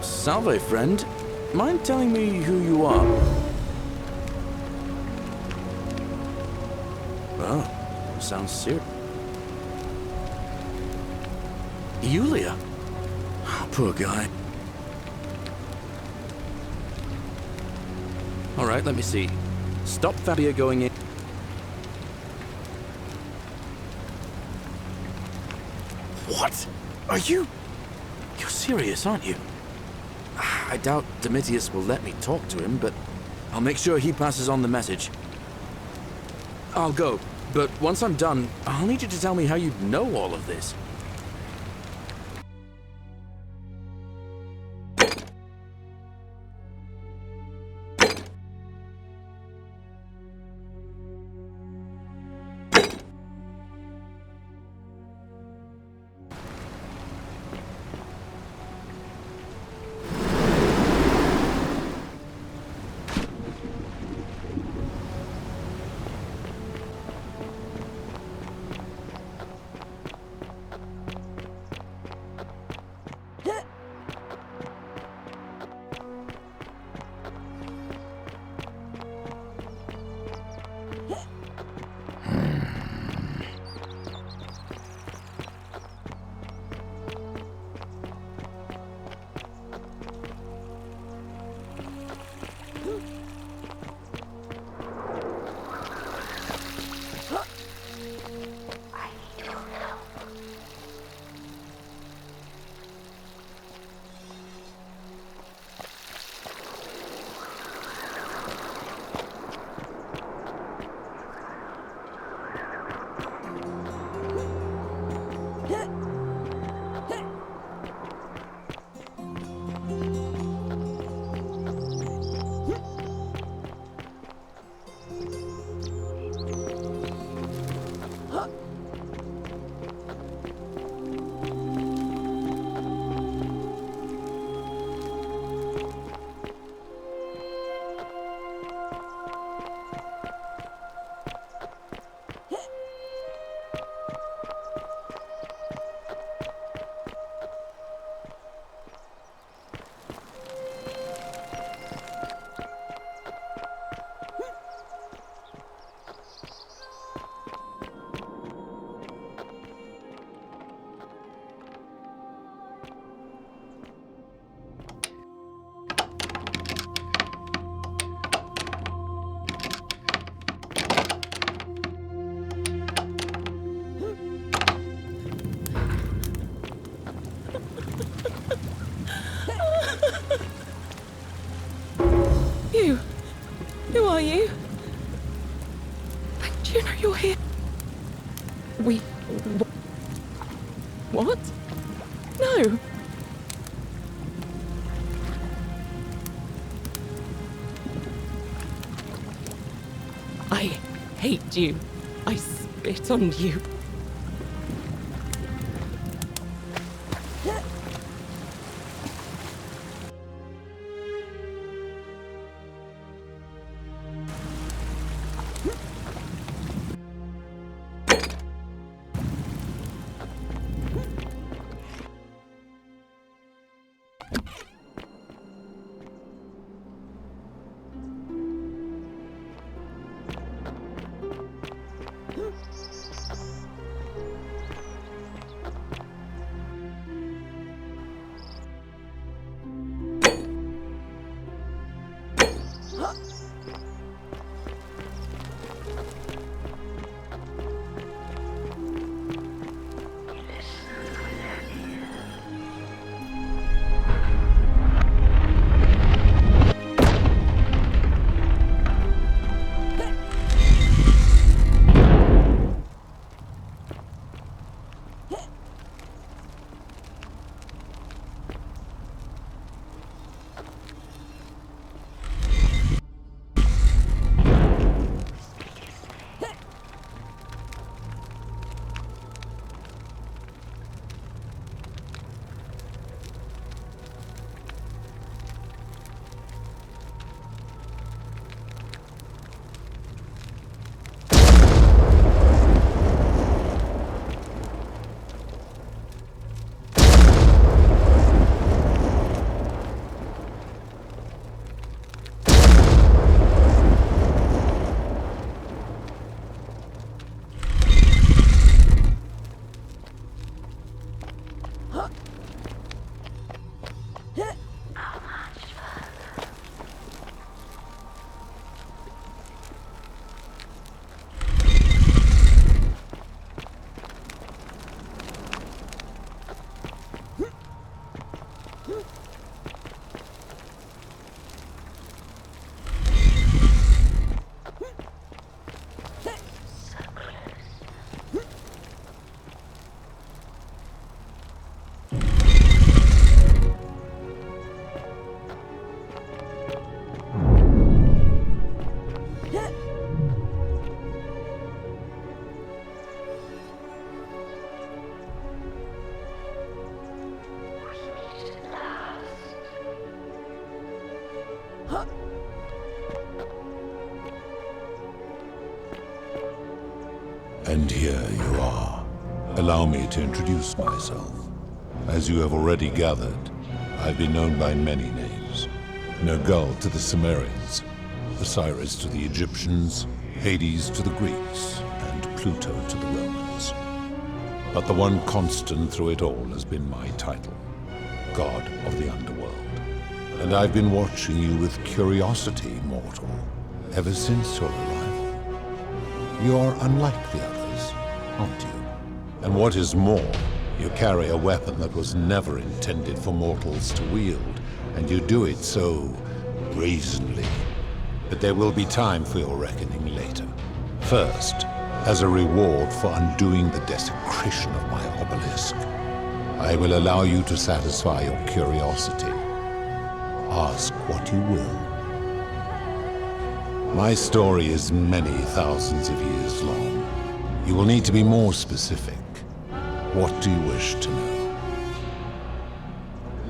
Salve, friend. Mind telling me who you are? Oh, sounds serious. Yulia? Oh, poor guy. All right, let me see. Stop Fabia going in. What? Are you... You're serious, aren't you? I doubt Domitius will let me talk to him, but I'll make sure he passes on the message. I'll go, but once I'm done, I'll need you to tell me how you know all of this. Who are you? Thank Juno, you're here. What? No. I hate you. I spit on you. And here you are. Allow me to introduce myself. As you have already gathered, I've been known by many names. Nergal to the Sumerians, Osiris to the Egyptians, Hades to the Greeks, and Pluto to the Romans. But the one constant through it all has been my title, God of the Underworld. And I've been watching you with curiosity, mortal, ever since your arrival. You're unlike the others, aren't you? And what is more, you carry a weapon that was never intended for mortals to wield, and you do it so brazenly. But there will be time for your reckoning later. First, as a reward for undoing the desecration of my obelisk, I will allow you to satisfy your curiosity. Ask what you will. My story is many thousands of years long. You will need to be more specific. What do you wish to know?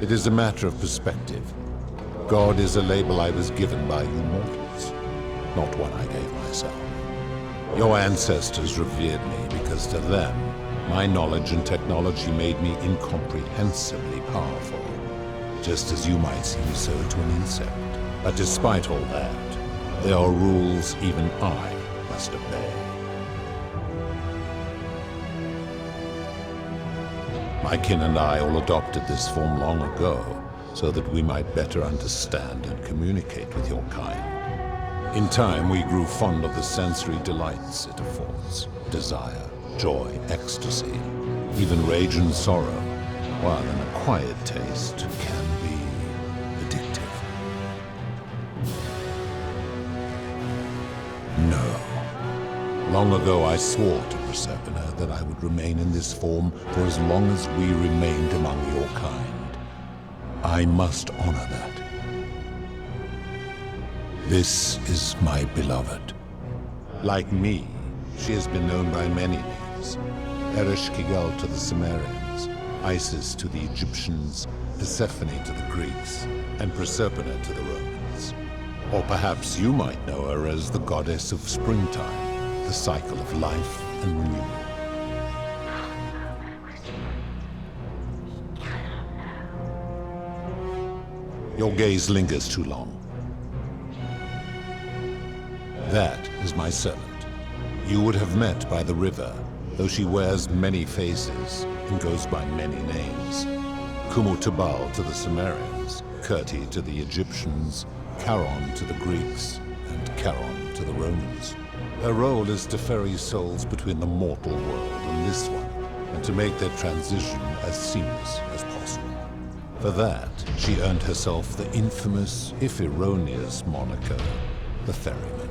It is a matter of perspective. God is a label I was given by you mortals, not one I gave myself. Your ancestors revered me because to them, my knowledge and technology made me incomprehensibly powerful, just as you might seem so to an insect. But despite all that, there are rules even I must obey. My kin and I all adopted this form long ago, so that we might better understand and communicate with your kind. In time, we grew fond of the sensory delights it affords: desire, joy, ecstasy, even rage and sorrow, while an acquired taste can be addictive. No. Long ago, I swore to Proserpina that I would remain in this form for as long as we remained among your kind. I must honor that. This is my beloved. Like me, she has been known by many names. Ereshkigal to the Sumerians, Isis to the Egyptians, Persephone to the Greeks, and Proserpina to the Romans. Or perhaps you might know her as the goddess of springtime, the cycle of life and renewal. Your gaze lingers too long. That is my servant. You would have met by the river, though she wears many faces and goes by many names. Kumutubal to the Sumerians, Kirti to the Egyptians, Charon to the Greeks, and Charon to the Romans. Her role is to ferry souls between the mortal world and this one, and to make their transition as seamless as possible. For that, she earned herself the infamous, if erroneous, moniker, the Ferryman.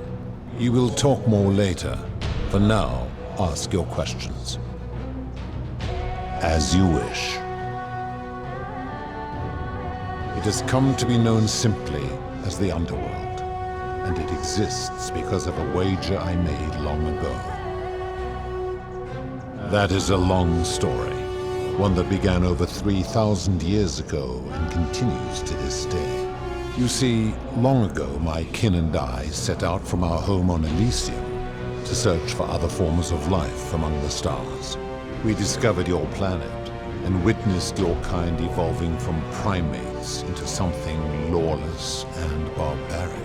You will talk more later. For now, ask your questions. As you wish. It has come to be known simply as the Underworld, and it exists because of a wager I made long ago. That is a long story, one that began over 3,000 years ago and continues to this day. You see, long ago my kin and I set out from our home on Elysium to search for other forms of life among the stars. We discovered your planet and witnessed your kind evolving from primates into something lawless and barbaric.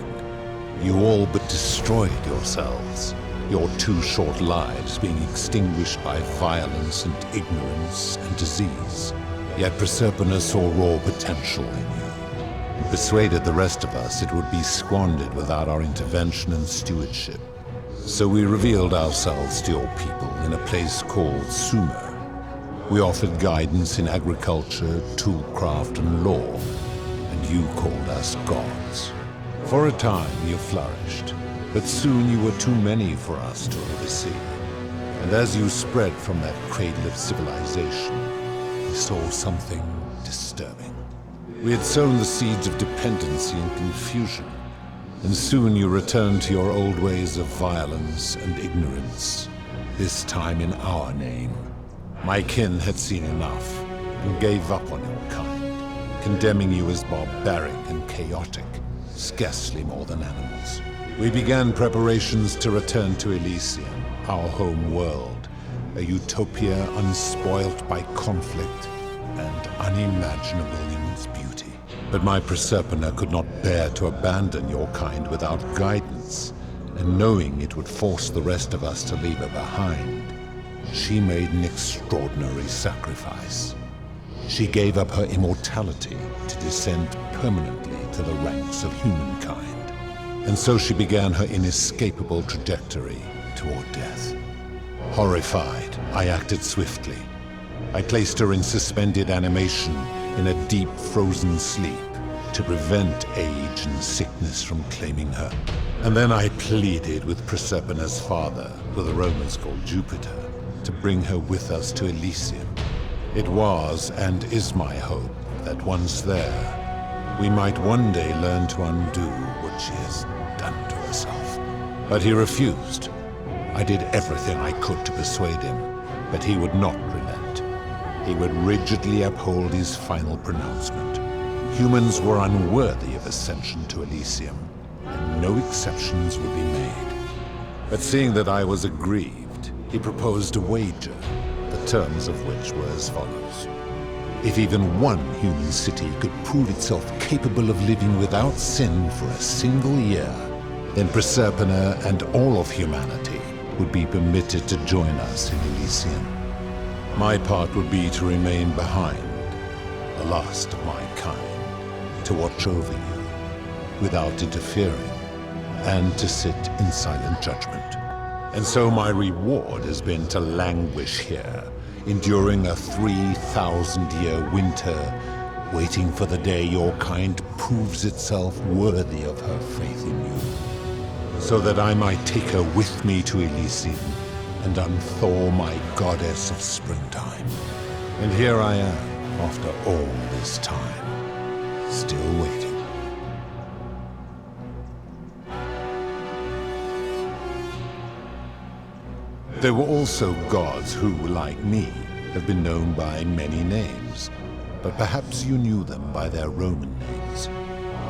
You all but destroyed yourselves, your 2 short lives being extinguished by violence and ignorance and disease. Yet Proserpina saw raw potential in you, and persuaded the rest of us it would be squandered without our intervention and stewardship. So we revealed ourselves to your people in a place called Sumer. We offered guidance in agriculture, toolcraft, and law, and you called us gods. For a time you flourished, but soon you were too many for us to oversee. And as you spread from that cradle of civilization, we saw something disturbing. We had sown the seeds of dependency and confusion, and soon you returned to your old ways of violence and ignorance, this time in our name. My kin had seen enough, and gave up on your kind, condemning you as barbaric and chaotic, scarcely more than animals. We began preparations to return to Elysium, our home world, a utopia unspoilt by conflict and unimaginable in its beauty. But my Proserpina could not bear to abandon your kind without guidance, and knowing it would force the rest of us to leave her behind, she made an extraordinary sacrifice. She gave up her immortality to descend permanently to the ranks of humankind. And so she began her inescapable trajectory toward death. Horrified, I acted swiftly. I placed her in suspended animation in a deep frozen sleep to prevent age and sickness from claiming her. And then I pleaded with Proserpina's father, who the Romans called Jupiter, to bring her with us to Elysium. It was and is my hope that once there, we might one day learn to undo what she has done to herself. But he refused. I did everything I could to persuade him, but he would not relent. He would rigidly uphold his final pronouncement. Humans were unworthy of ascension to Elysium, and no exceptions would be made. But seeing that I was aggrieved, he proposed a wager, the terms of which were as follows. If even one human city could prove itself capable of living without sin for a single year, then Proserpina and all of humanity would be permitted to join us in Elysium. My part would be to remain behind, the last of my kind, to watch over you without interfering, and to sit in silent judgment. And so my reward has been to languish here, enduring a 3,000-year winter, waiting for the day your kind proves itself worthy of her faith in you, so that I might take her with me to Elysium and unthaw my goddess of springtime. And here I am, after all this time, still waiting. There were also gods who, like me, have been known by many names, but perhaps you knew them by their Roman names.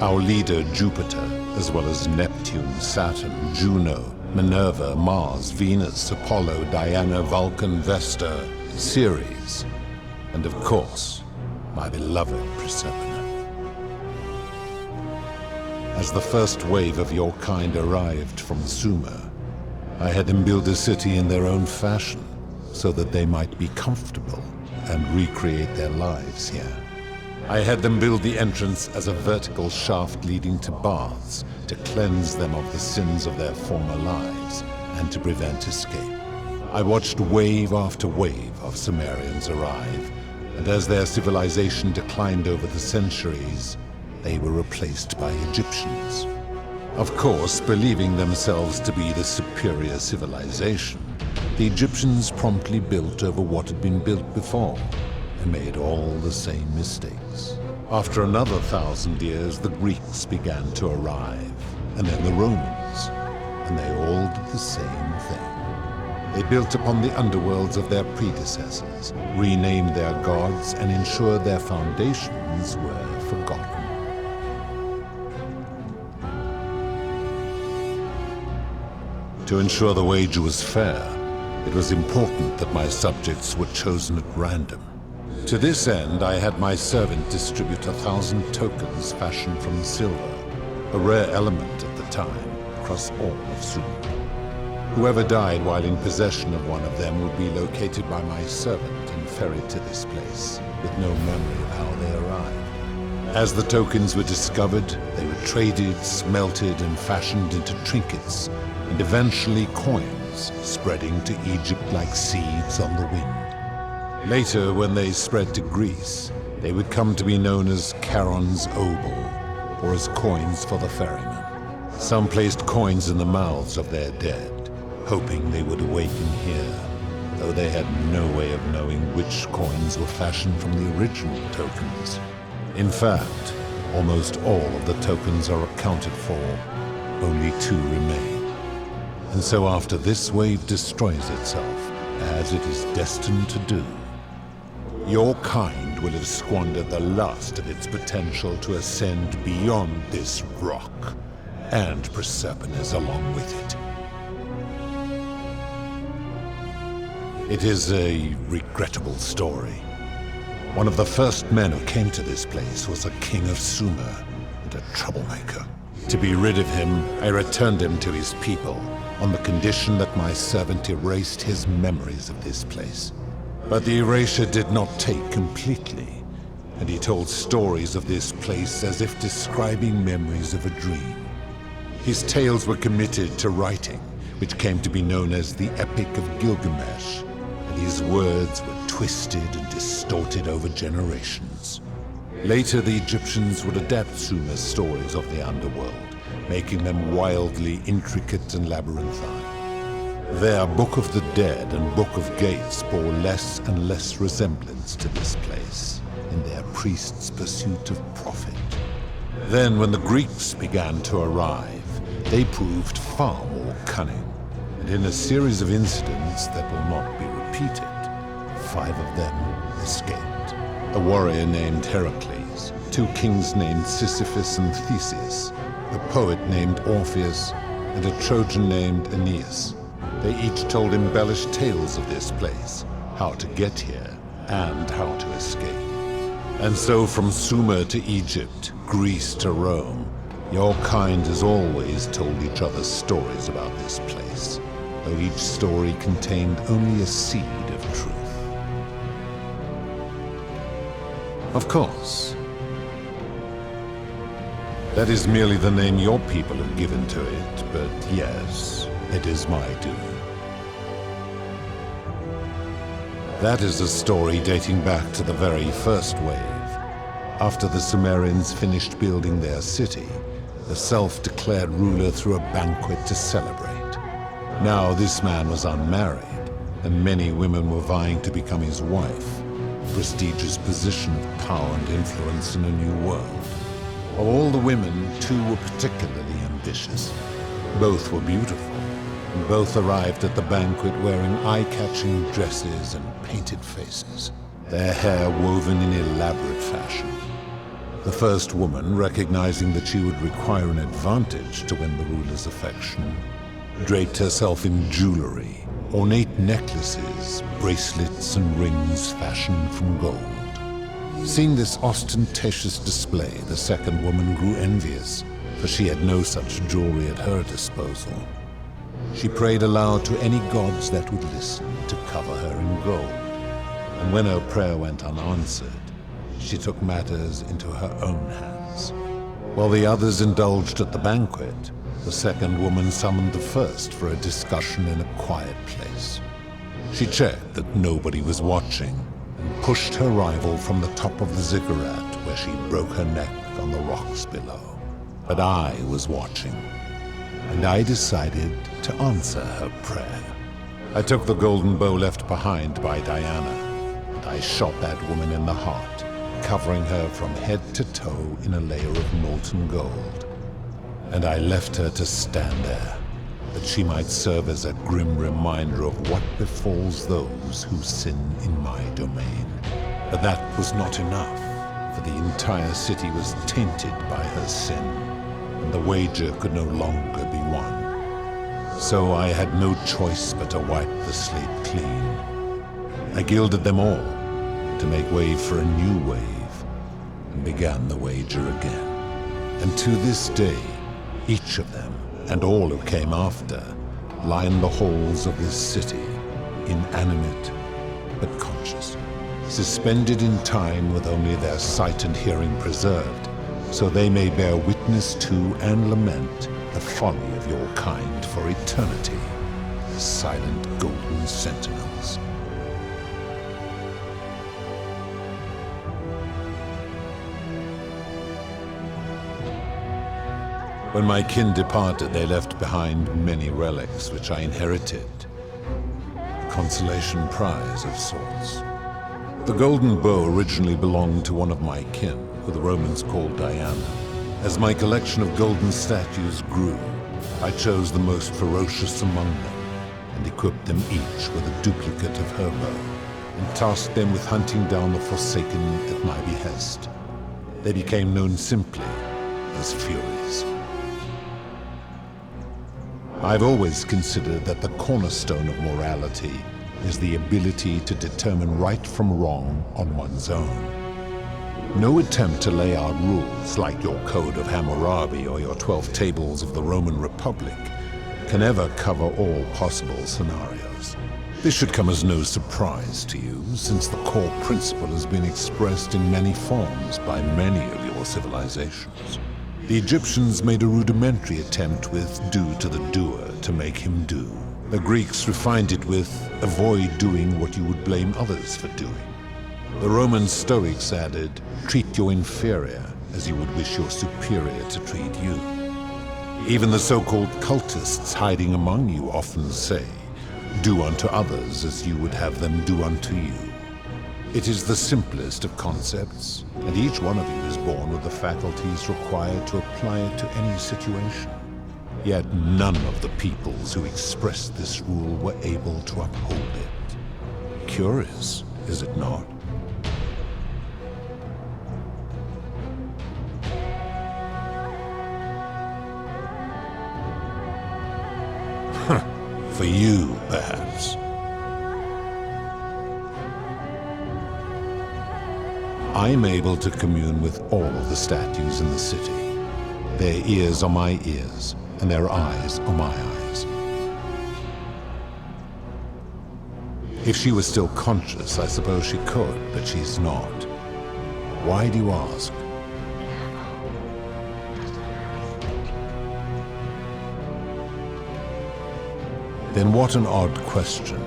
Our leader, Jupiter, as well as Neptune, Saturn, Juno, Minerva, Mars, Venus, Apollo, Diana, Vulcan, Vesta, Ceres, and of course, my beloved Proserpina. As the first wave of your kind arrived from Sumer, I had them build a city in their own fashion, so that they might be comfortable and recreate their lives here. I had them build the entrance as a vertical shaft leading to baths, to cleanse them of the sins of their former lives, and to prevent escape. I watched wave after wave of Sumerians arrive, and as their civilization declined over the centuries, they were replaced by Egyptians. Of course, believing themselves to be the superior civilization, the Egyptians promptly built over what had been built before, and made all the same mistakes. After another 1,000 years, the Greeks began to arrive, and then the Romans, and they all did the same thing. They built upon the underworlds of their predecessors, renamed their gods, and ensured their foundations were forgotten. To ensure the wager was fair, it was important that my subjects were chosen at random. To this end, I had my servant distribute 1,000 tokens fashioned from silver, a rare element at the time, across all of Sumer. Whoever died while in possession of one of them would be located by my servant and ferried to this place, with no memory of how they arrived. As the tokens were discovered, they were traded, smelted, and fashioned into trinkets, and eventually coins, spreading to Egypt like seeds on the wind. Later, when they spread to Greece, they would come to be known as Charon's obol, or as coins for the ferryman. Some placed coins in the mouths of their dead, hoping they would awaken here, though they had no way of knowing which coins were fashioned from the original tokens. In fact, almost all of the tokens are accounted for. Only 2 remain. And so after this wave destroys itself, as it is destined to do, your kind will have squandered the last of its potential to ascend beyond this rock, and Proserpina's along with it. It is a regrettable story. One of the first men who came to this place was a king of Sumer and a troublemaker. To be rid of him, I returned him to his people on the condition that my servant erased his memories of this place. But the erasure did not take completely, and he told stories of this place as if describing memories of a dream. His tales were committed to writing, which came to be known as the Epic of Gilgamesh, and his words were twisted and distorted over generations. Later, the Egyptians would adapt Sumer's stories of the underworld, making them wildly intricate and labyrinthine. Their Book of the Dead and Book of Gates bore less and less resemblance to this place in their priests' pursuit of profit. Then, when the Greeks began to arrive, they proved far more cunning, and in a series of incidents that will not be repeated, 5 of them escaped. A warrior named Heracles, 2 kings named Sisyphus and Theseus, a poet named Orpheus, and a Trojan named Aeneas. They each told embellished tales of this place, how to get here, and how to escape. And so from Sumer to Egypt, Greece to Rome, your kind has always told each other stories about this place, though each story contained only a seed of truth. Of course, that is merely the name your people have given to it, but yes, it is my doing. That is a story dating back to the very first wave. After the Sumerians finished building their city, the self-declared ruler threw a banquet to celebrate. Now this man was unmarried, and many women were vying to become his wife, a prestigious position of power and influence in a new world. Of all the women, 2 were particularly ambitious. Both were beautiful, and both arrived at the banquet wearing eye-catching dresses and painted faces, their hair woven in elaborate fashion. The first woman, recognizing that she would require an advantage to win the ruler's affection, draped herself in jewelry, ornate necklaces, bracelets, and rings fashioned from gold. Seeing this ostentatious display, the second woman grew envious, for she had no such jewelry at her disposal. She prayed aloud to any gods that would listen to cover her in gold, and when her prayer went unanswered, she took matters into her own hands. While the others indulged at the banquet, the second woman summoned the first for a discussion in a quiet place. She checked that nobody was watching, and pushed her rival from the top of the ziggurat, where she broke her neck on the rocks below. But I was watching, and I decided to answer her prayer. I took the golden bow left behind by Diana, and I shot that woman in the heart, covering her from head to toe in a layer of molten gold. And I left her to stand there, that she might serve as a grim reminder of what befalls those who sin in my domain. But that was not enough, for the entire city was tainted by her sin, and the wager could no longer be won. So I had no choice but to wipe the slate clean. I gilded them all to make way for a new wave, and began the wager again. And to this day, each of them, and all who came after, line the halls of this city, inanimate but conscious, suspended in time with only their sight and hearing preserved, so they may bear witness to and lament the folly of your kind for eternity, the silent golden sentinels. When my kin departed, they left behind many relics which I inherited. A consolation prize of sorts. The golden bow originally belonged to one of my kin, who the Romans called Diana. As my collection of golden statues grew, I chose the most ferocious among them, and equipped them each with a duplicate of her bow, and tasked them with hunting down the Forsaken at my behest. They became known simply as Furies. I've always considered that the cornerstone of morality is the ability to determine right from wrong on one's own. No attempt to lay out rules like your Code of Hammurabi or your 12 Tables of the Roman Republic can ever cover all possible scenarios. This should come as no surprise to you, since the core principle has been expressed in many forms by many of your civilizations. The Egyptians made a rudimentary attempt with "do to the doer" to make him do. The Greeks refined it with "avoid doing what you would blame others for doing." The Roman Stoics added, "treat your inferior as you would wish your superior to treat you." Even the so-called cultists hiding among you often say, "Do unto others as you would have them do unto you." It is the simplest of concepts, and each one of you is born with the faculties required to apply it to any situation. Yet none of the peoples who expressed this rule were able to uphold it. Curious, is it not? For you, perhaps. I am able to commune with all of the statues in the city. Their ears are my ears, and their eyes are my eyes. If she was still conscious, I suppose she could, but she's not. Why do you ask? Then what an odd question.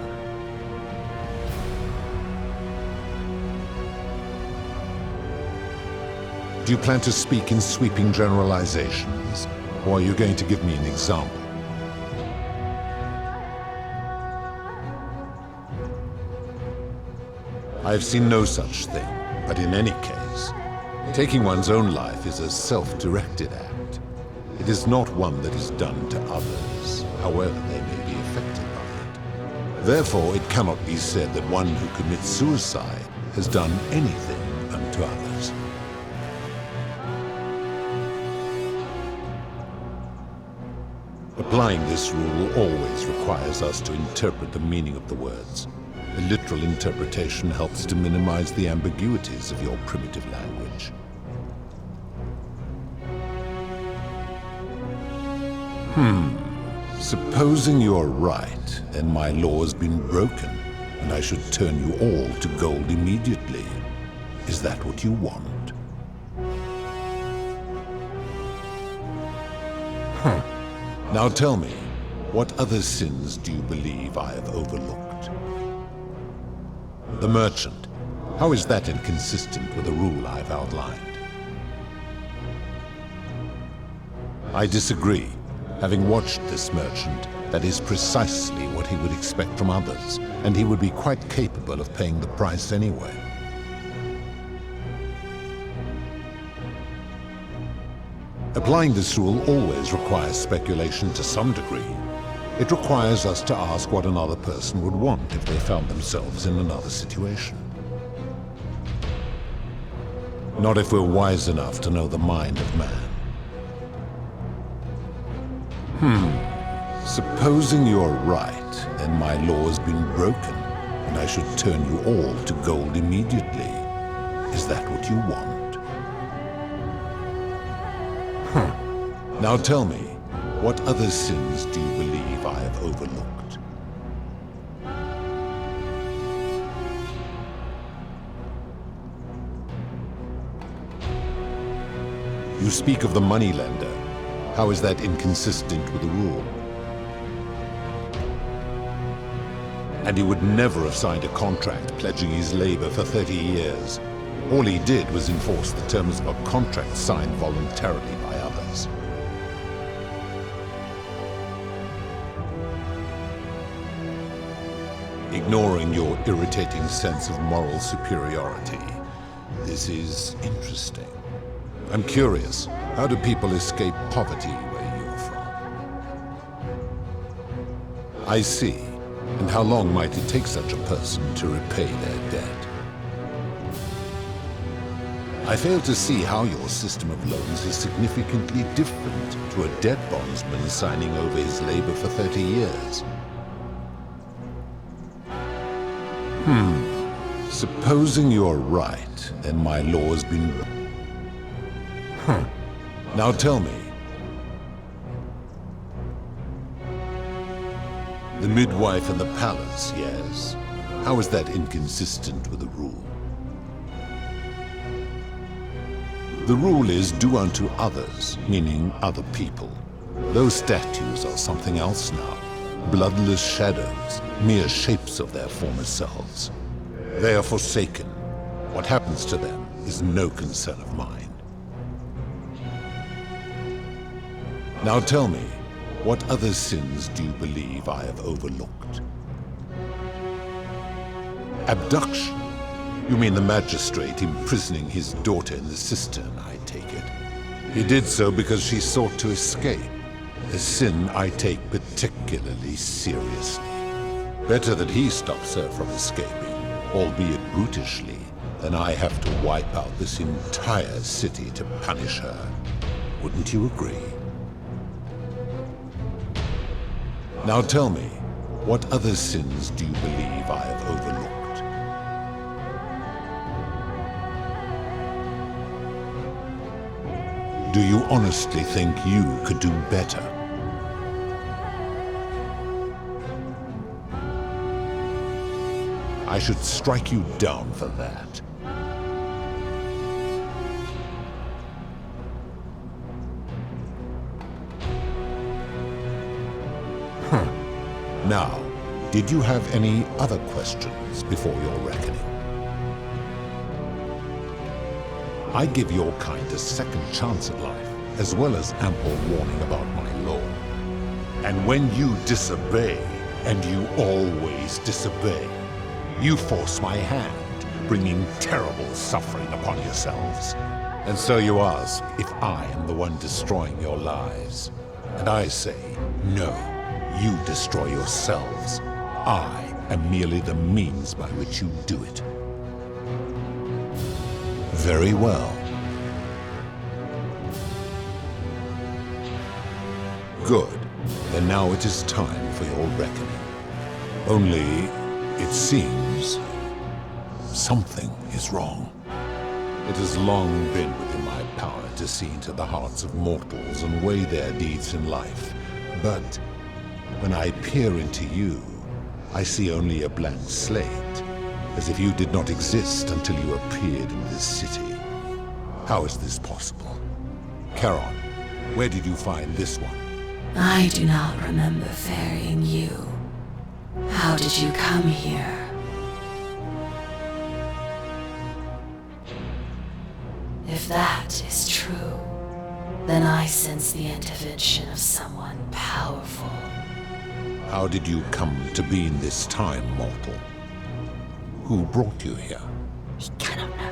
Do you plan to speak in sweeping generalizations, or are you going to give me an example? I have seen no such thing, but in any case, taking one's own life is a self-directed act. It is not one that is done to others, however they may be affected by it. Therefore, it cannot be said that one who commits suicide has done anything unto others. Applying this rule always requires us to interpret the meaning of the words. A literal interpretation helps to minimize the ambiguities of your primitive language. Supposing you're right, and my law has been broken, and I should turn you all to gold immediately. Is that what you want? Now tell me, what other sins do you believe I have overlooked? The merchant. How is that inconsistent with the rule I've outlined? I disagree. Having watched this merchant, that is precisely what he would expect from others, and he would be quite capable of paying the price anyway. Applying this rule always requires speculation to some degree. It requires us to ask what another person would want if they found themselves in another situation. Not if we're wise enough to know the mind of man. Supposing you're right, and my law has been broken, and I should turn you all to gold immediately. Is that what you want? Now tell me, what other sins do you believe I have overlooked? You speak of the moneylender. How is that inconsistent with the rule? And he would never have signed a contract pledging his labor for 30 years. All he did was enforce the terms of a contract signed voluntarily by others. Ignoring your irritating sense of moral superiority, this is interesting. I'm curious, how do people escape poverty where you're from? I see. And how long might it take such a person to repay their debt? I fail to see how your system of loans is significantly different to a debt bondsman signing over his labor for 30 years. Supposing you're right, then my law's been... Now tell me. The midwife in the palace, yes. How is that inconsistent with the rule? The rule is do unto others, meaning other people. Those statues are something else now. Bloodless shadows, mere shapes of their former selves. They are forsaken. What happens to them is no concern of mine. Now tell me, what other sins do you believe I have overlooked? Abduction? You mean the magistrate imprisoning his daughter in the cistern, I take it. He did so because she sought to escape. A sin I take particularly seriously. Better that he stops her from escaping, albeit brutishly, than I have to wipe out this entire city to punish her. Wouldn't you agree? Now tell me, what other sins do you believe I have overlooked? Do you honestly think you could do better? I should strike you down for that. Now, did you have any other questions before your reckoning? I give your kind a second chance at life, as well as ample warning about my law. And when you disobey, and you always disobey, you force my hand, bringing terrible suffering upon yourselves. And so you ask if I am the one destroying your lives. And I say, no, you destroy yourselves. I am merely the means by which you do it. Very well. Good. Then now it is time for your reckoning. Only, it seems, something is wrong. It has long been within my power to see into the hearts of mortals and weigh their deeds in life. But when I peer into you, I see only a blank slate, as if you did not exist until you appeared in this city. How is this possible? Caron, where did you find this one? I do not remember ferrying you. How did you come here? If that is true, then I sense the intervention of someone powerful. How did you come to be in this time, mortal? Who brought you here? He cannot know.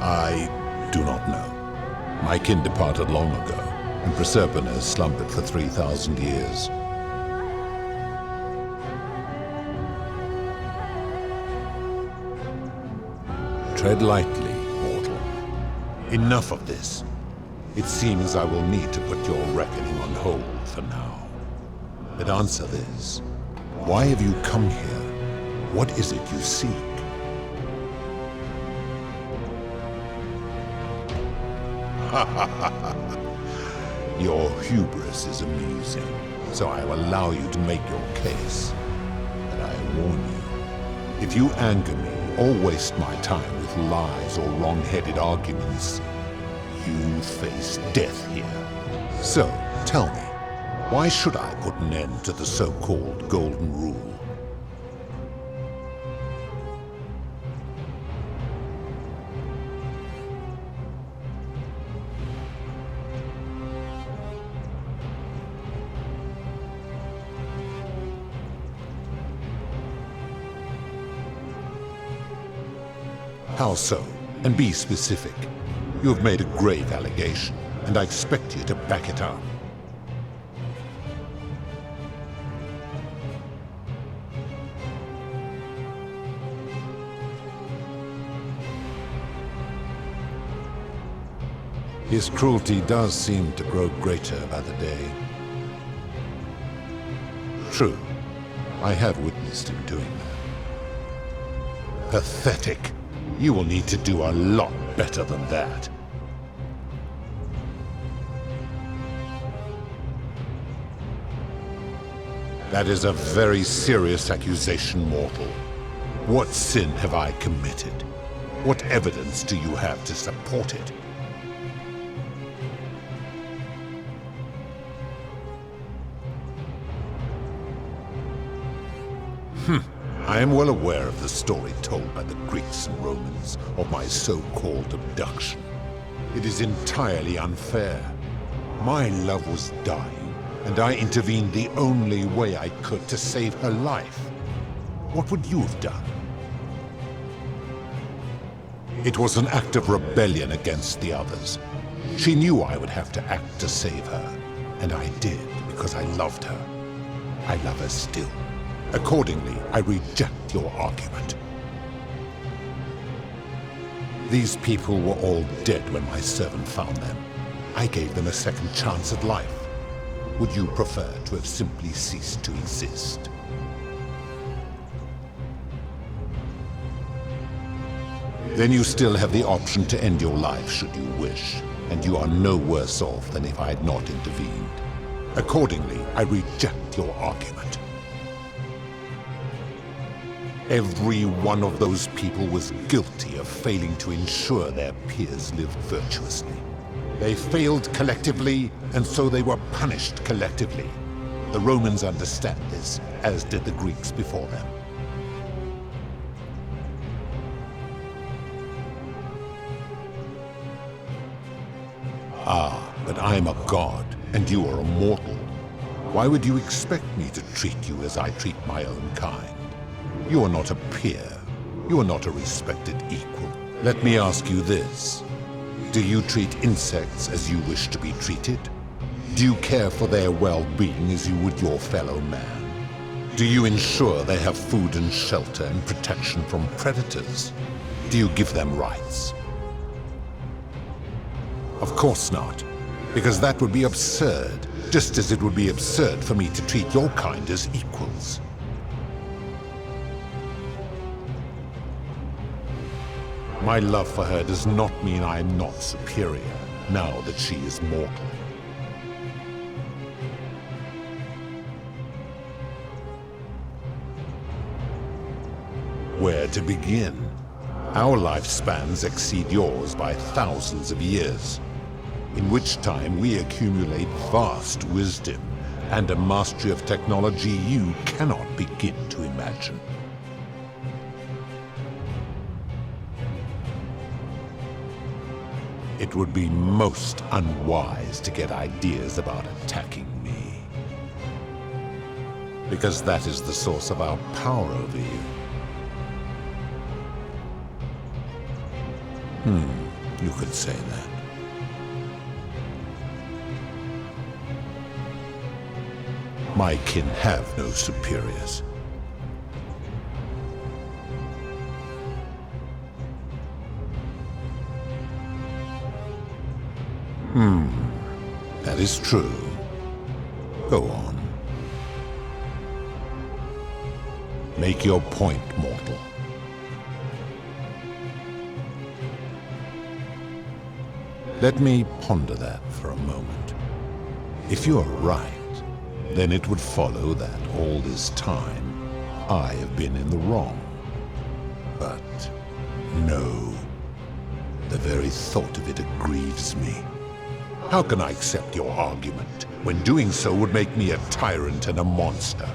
I do not know. My kin departed long ago, and Proserpine slumbered for 3,000 years. Tread lightly, mortal. Enough of this. It seems I will need to put your reckoning on hold for now. But answer this. Why have you come here? What is it you seek? Your hubris is amusing, so I will allow you to make your case. But I warn you, if you anger me or waste my time with lies or wrong-headed arguments, you face death here. So, tell me, why should I put an end to the so-called Golden Rule? How so? And be specific. You have made a grave allegation, and I expect you to back it up. His cruelty does seem to grow greater by the day. True, I have witnessed him doing that. Pathetic. You will need to do a lot better than that. That is a very serious accusation, mortal. What sin have I committed? What evidence do you have to support it? I am well aware of the story told by the Greeks and Romans of my so-called abduction. It is entirely unfair. My love was dying, and I intervened the only way I could to save her life. What would you have done? It was an act of rebellion against the others. She knew I would have to act to save her, and I did because I loved her. I love her still. Accordingly, I reject your argument. These people were all dead when my servant found them. I gave them a second chance at life. Would you prefer to have simply ceased to exist? Then you still have the option to end your life should you wish, and you are no worse off than if I had not intervened. Accordingly, I reject your argument. Every one of those people was guilty of failing to ensure their peers lived virtuously. They failed collectively, and so they were punished collectively. The Romans understand this, as did the Greeks before them. Ah, but I'm a god, and you are a mortal. Why would you expect me to treat you as I treat my own kind? You are not a peer. You are not a respected equal. Let me ask you this. Do you treat insects as you wish to be treated? Do you care for their well-being as you would your fellow man? Do you ensure they have food and shelter and protection from predators? Do you give them rights? Of course not, because that would be absurd, just as it would be absurd for me to treat your kind as equals. My love for her does not mean I am not superior, now that she is mortal. Where to begin? Our lifespans exceed yours by thousands of years, in which time we accumulate vast wisdom and a mastery of technology you cannot begin to imagine. It would be most unwise to get ideas about attacking me, because that is the source of our power over you. You could say that. My kin have no superiors. That is true. Go on. Make your point, mortal. Let me ponder that for a moment. If you are right, then it would follow that all this time I have been in the wrong. But no, the very thought of it grieves me. How can I accept your argument when doing so would make me a tyrant and a monster?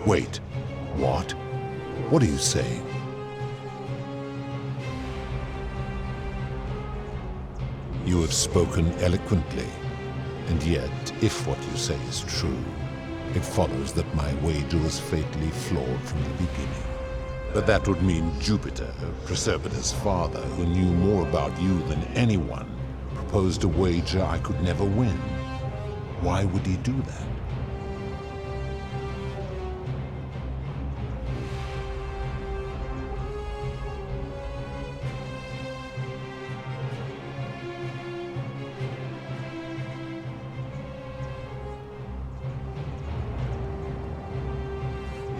Wait, what? What are you saying? You have spoken eloquently, and yet, if what you say is true, it follows that my wager was fatally flawed from the beginning. But that would mean Jupiter, Proserpina's father, who knew more about you than anyone, proposed a wager I could never win. Why would he do that?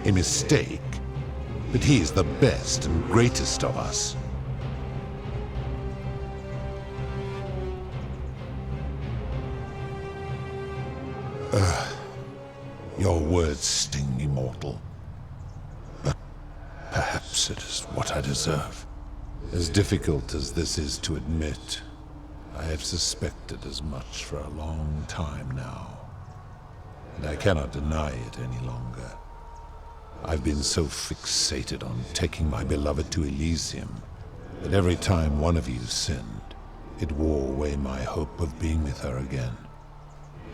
A mistake? But he is the best and greatest of us. Your words sting me, mortal. But perhaps it is what I deserve. As difficult as this is to admit, I have suspected as much for a long time now. And I cannot deny it any longer. I've been so fixated on taking my beloved to Elysium that every time one of you sinned, it wore away my hope of being with her again.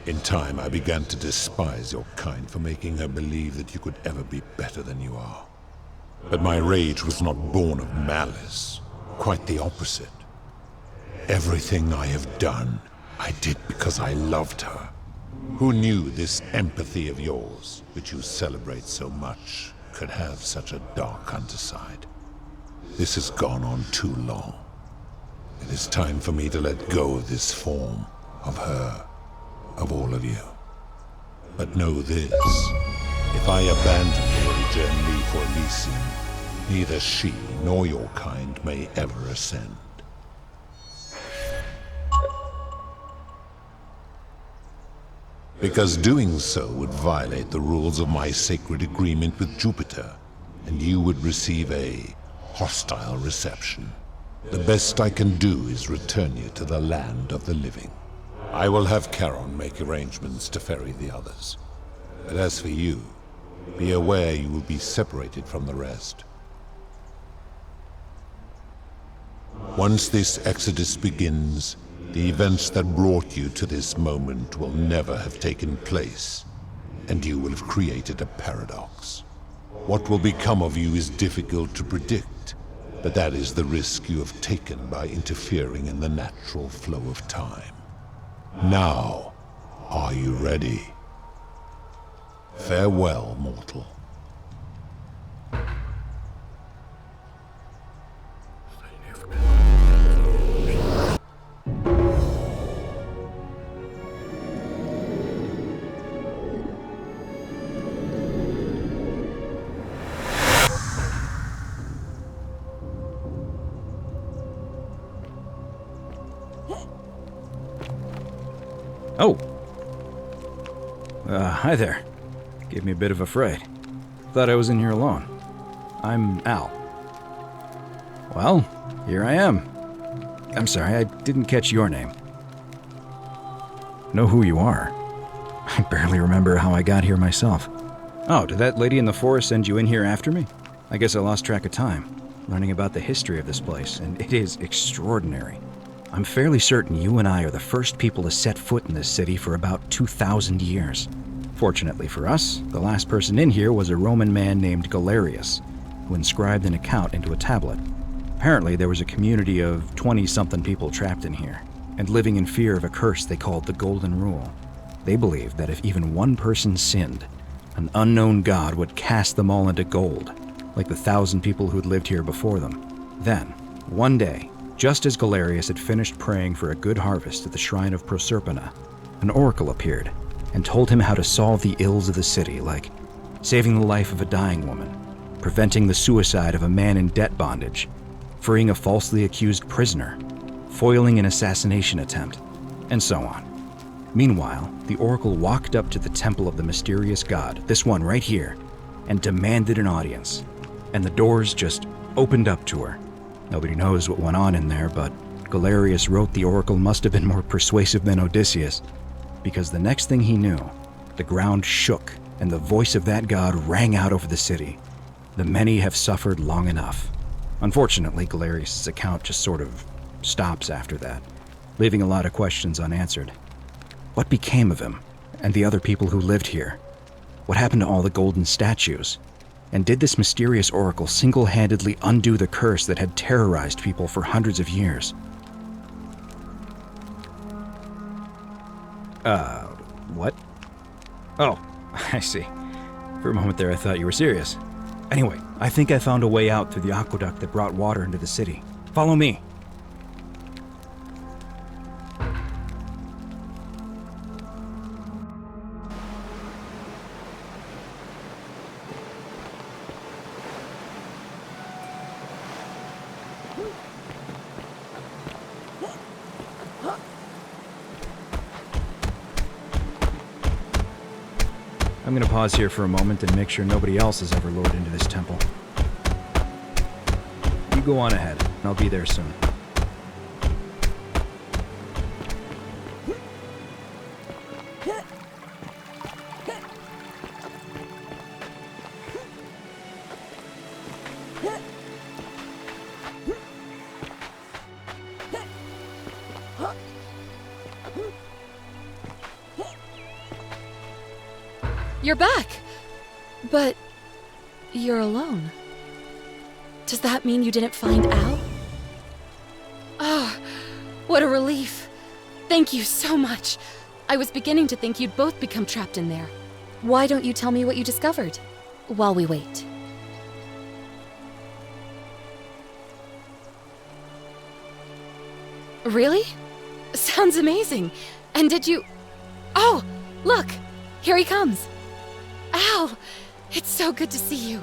In time, I began to despise your kind for making her believe that you could ever be better than you are. But my rage was not born of malice, quite the opposite. Everything I have done, I did because I loved her. Who knew this empathy of yours, which you celebrate so much, could have such a dark underside? This has gone on too long. It is time for me to let go of this form, of her, of all of you. But know this, if I abandon the wager and leave for Elysium, neither she nor your kind may ever ascend. Because doing so would violate the rules of my sacred agreement with Jupiter, and you would receive a hostile reception. The best I can do is return you to the land of the living. I will have Charon make arrangements to ferry the others. But as for you, be aware you will be separated from the rest. Once this exodus begins, the events that brought you to this moment will never have taken place, and you will have created a paradox. What will become of you is difficult to predict, but that is the risk you have taken by interfering in the natural flow of time. Now, are you ready? Farewell, mortal. Oh. Hi there. Gave me a bit of a fright. Thought I was in here alone. I'm Al. Well, here I am. I'm sorry, I didn't catch your name. Know who you are. I barely remember how I got here myself. Oh, did that lady in the forest send you in here after me? I guess I lost track of time, learning about the history of this place, and it is extraordinary. I'm fairly certain you and I are the first people to set foot in this city for about 2,000 years. Fortunately for us, the last person in here was a Roman man named Galerius, who inscribed an account into a tablet. Apparently, there was a community of 20-something people trapped in here, and living in fear of a curse they called the Golden Rule. They believed that if even one person sinned, an unknown god would cast them all into gold, like the 1,000 people who'd lived here before them. Then, one day, just as Galerius had finished praying for a good harvest at the shrine of Proserpina, an oracle appeared and told him how to solve the ills of the city, like saving the life of a dying woman, preventing the suicide of a man in debt bondage, freeing a falsely accused prisoner, foiling an assassination attempt, and so on. Meanwhile, the oracle walked up to the temple of the mysterious god, this one right here, and demanded an audience, and the doors just opened up to her. Nobody knows what went on in there, but Galerius wrote the oracle must have been more persuasive than Odysseus, because the next thing he knew, the ground shook and the voice of that god rang out over the city. The many have suffered long enough. Unfortunately, Galerius' account just sort of stops after that, leaving a lot of questions unanswered. What became of him and the other people who lived here? What happened to all the golden statues? And did this mysterious oracle single-handedly undo the curse that had terrorized people for hundreds of years? What? Oh, I see. For a moment there, I thought you were serious. Anyway, I think I found a way out through the aqueduct that brought water into the city. Follow me. I'm gonna pause here for a moment and make sure nobody else has ever lured into this temple. You go on ahead. I'll be there soon. You're back! But you're alone. Does that mean you didn't find Al? Oh, what a relief. Thank you so much. I was beginning to think you'd both become trapped in there. Why don't you tell me what you discovered while we wait? Really? Sounds amazing. And did you... Oh, look! Here he comes. Al! It's so good to see you.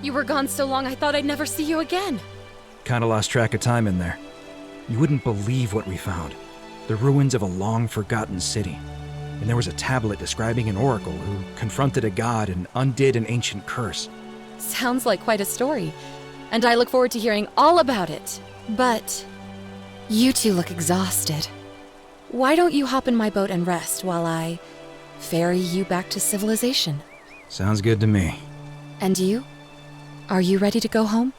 You were gone so long I thought I'd never see you again. Kinda lost track of time in there. You wouldn't believe what we found. The ruins of a long-forgotten city. And there was a tablet describing an oracle who confronted a god and undid an ancient curse. Sounds like quite a story. And I look forward to hearing all about it. But you two look exhausted. Why don't you hop in my boat and rest while I ferry you back to civilization? Sounds good to me. And you? Are you ready to go home?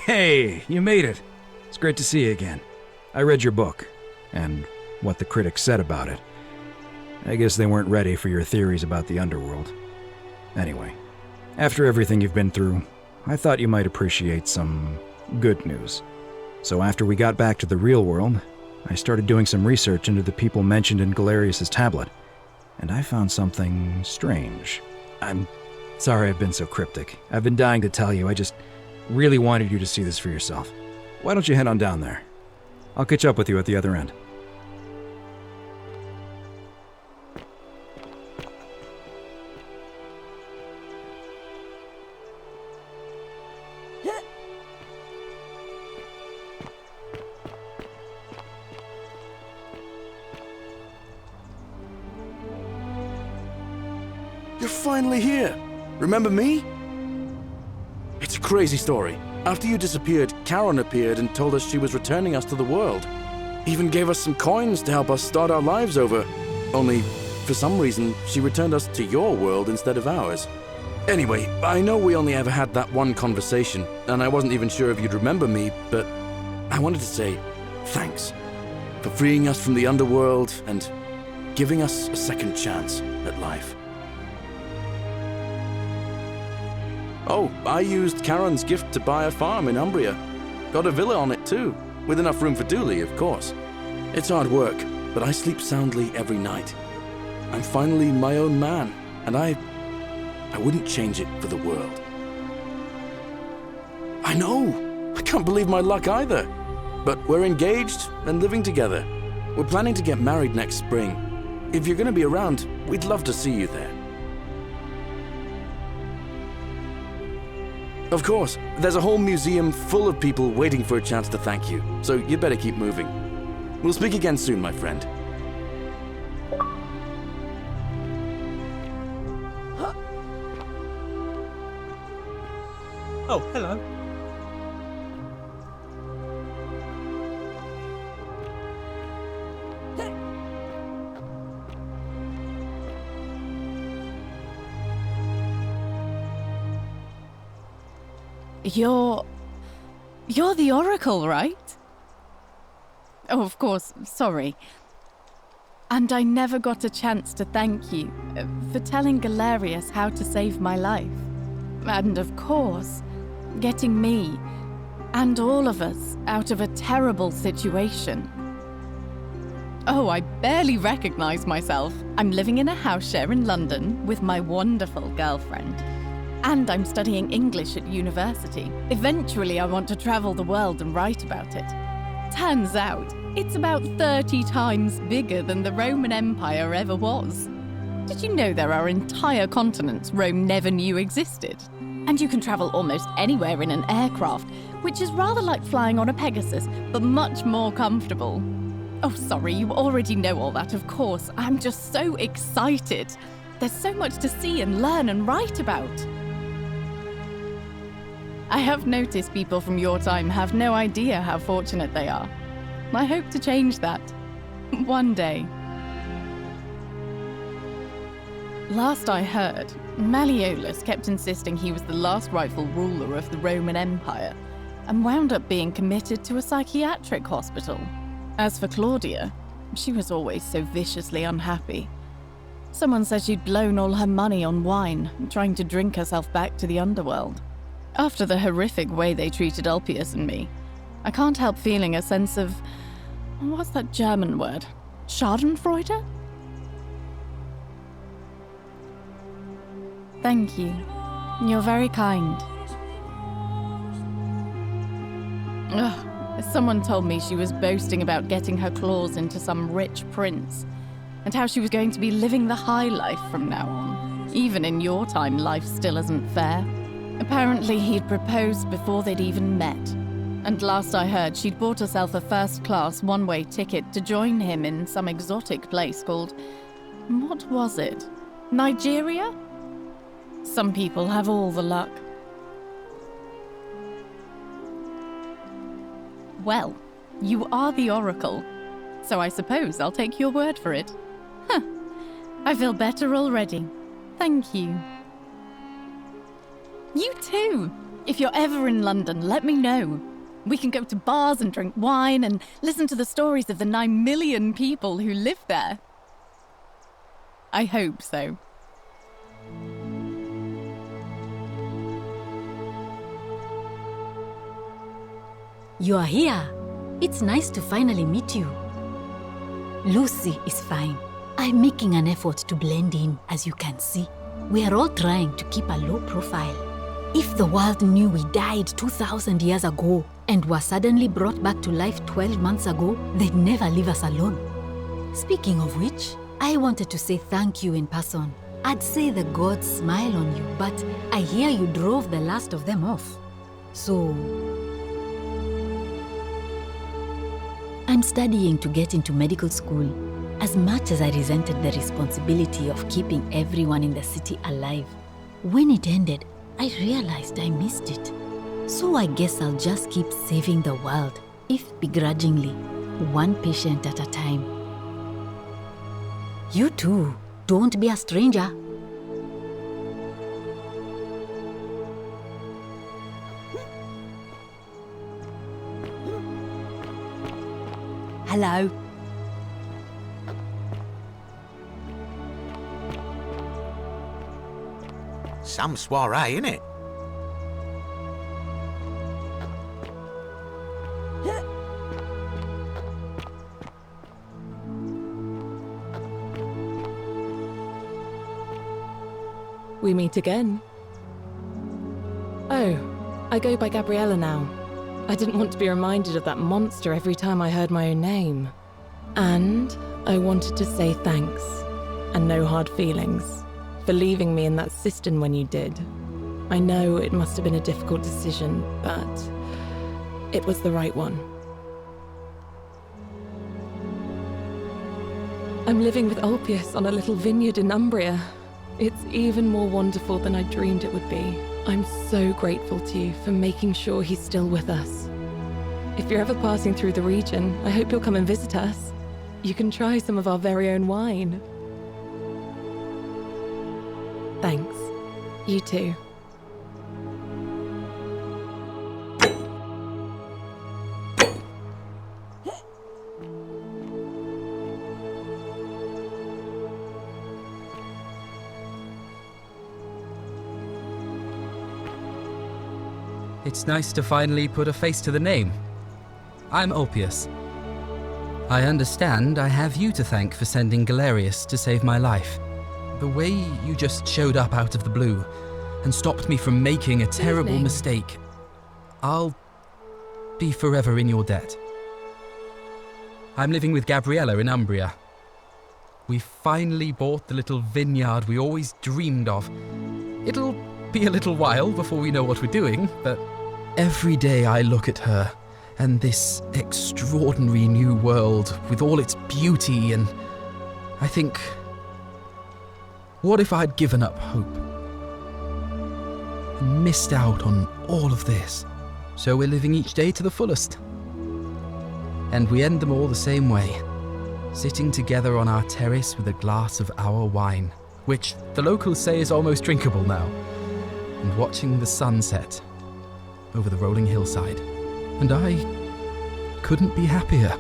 Hey, you made it. It's great to see you again. I read your book, and what the critics said about it. I guess they weren't ready for your theories about the underworld. Anyway, after everything you've been through, I thought you might appreciate some good news. So after we got back to the real world, I started doing some research into the people mentioned in Galerius's tablet, and I found something strange. I'm sorry I've been so cryptic. I've been dying to tell you, I just really wanted you to see this for yourself. Why don't you head on down there? I'll catch up with you at the other end. You're finally here. Remember me? It's a crazy story. After you disappeared, Canon appeared and told us she was returning us to the world. Even gave us some coins to help us start our lives over. Only, for some reason, she returned us to your world instead of ours. Anyway, I know we only ever had that one conversation, and I wasn't even sure if you'd remember me, but I wanted to say thanks for freeing us from the underworld and giving us a second chance at life. Oh, I used Karen's gift to buy a farm in Umbria. Got a villa on it too, with enough room for Dooley, of course. It's hard work, but I sleep soundly every night. I'm finally my own man, and I wouldn't change it for the world. I know! I can't believe my luck either. But we're engaged and living together. We're planning to get married next spring. If you're gonna be around, we'd love to see you there. Of course. There's a whole museum full of people waiting for a chance to thank you, so you'd better keep moving. We'll speak again soon, my friend. Oh, hello. You're the Oracle, right? Oh, of course, sorry. And I never got a chance to thank you for telling Galerius how to save my life. And of course, getting me and all of us out of a terrible situation. Oh, I barely recognize myself. I'm living in a house share in London with my wonderful girlfriend. And I'm studying English at university. Eventually, I want to travel the world and write about it. Turns out, it's about 30 times bigger than the Roman Empire ever was. Did you know there are entire continents Rome never knew existed? And you can travel almost anywhere in an aircraft, which is rather like flying on a Pegasus, but much more comfortable. Oh, sorry, you already know all that, of course. I'm just so excited. There's so much to see and learn and write about. I have noticed people from your time have no idea how fortunate they are. I hope to change that. One day. Last I heard, Malleolus kept insisting he was the last rightful ruler of the Roman Empire, and wound up being committed to a psychiatric hospital. As for Claudia, she was always so viciously unhappy. Someone said she'd blown all her money on wine, trying to drink herself back to the underworld. After the horrific way they treated Ulpius and me, I can't help feeling a sense of... what's that German word? Schadenfreude? Thank you. You're very kind. Ugh, someone told me she was boasting about getting her claws into some rich prince, and how she was going to be living the high life from now on. Even in your time, life still isn't fair. Apparently, he'd proposed before they'd even met. And last I heard, she'd bought herself a first-class one-way ticket to join him in some exotic place called... what was it? Nigeria? Some people have all the luck. Well, you are the Oracle, so I suppose I'll take your word for it. Huh. I feel better already. Thank you. You too! If you're ever in London, let me know. We can go to bars and drink wine and listen to the stories of the 9 million people who live there. I hope so. You are here. It's nice to finally meet you. Lucy is fine. I'm making an effort to blend in, as you can see. We are all trying to keep a low profile. If the world knew we died 2,000 years ago and were suddenly brought back to life 12 months ago, they'd never leave us alone. Speaking of which, I wanted to say thank you in person. I'd say the gods smile on you, but I hear you drove the last of them off. So... I'm studying to get into medical school. As much as I resented the responsibility of keeping everyone in the city alive, when it ended, I realized I missed it. So I guess I'll just keep saving the world, if begrudgingly, one patient at a time. You too, don't be a stranger. Hello. Some soiree, innit? We meet again. Oh, I go by Gabriella now. I didn't want to be reminded of that monster every time I heard my own name. And I wanted to say thanks, and no hard feelings, for leaving me in that cistern when you did. I know it must have been a difficult decision, but it was the right one. I'm living with Ulpius on a little vineyard in Umbria. It's even more wonderful than I dreamed it would be. I'm so grateful to you for making sure he's still with us. If you're ever passing through the region, I hope you'll come and visit us. You can try some of our very own wine. Thanks. You too. It's nice to finally put a face to the name. I'm Ulpius. I understand I have you to thank for sending Galerius to save my life. The way you just showed up out of the blue and stopped me from making a terrible mistake, I'll be forever in your debt. I'm living with Gabriella in Umbria. We finally bought the little vineyard we always dreamed of. It'll be a little while before we know what we're doing, but every day I look at her and this extraordinary new world with all its beauty, and I think, what if I'd given up hope and missed out on all of this? So we're living each day to the fullest. And we end them all the same way, sitting together on our terrace with a glass of our wine, which the locals say is almost drinkable now, and watching the sunset over the rolling hillside. And I couldn't be happier.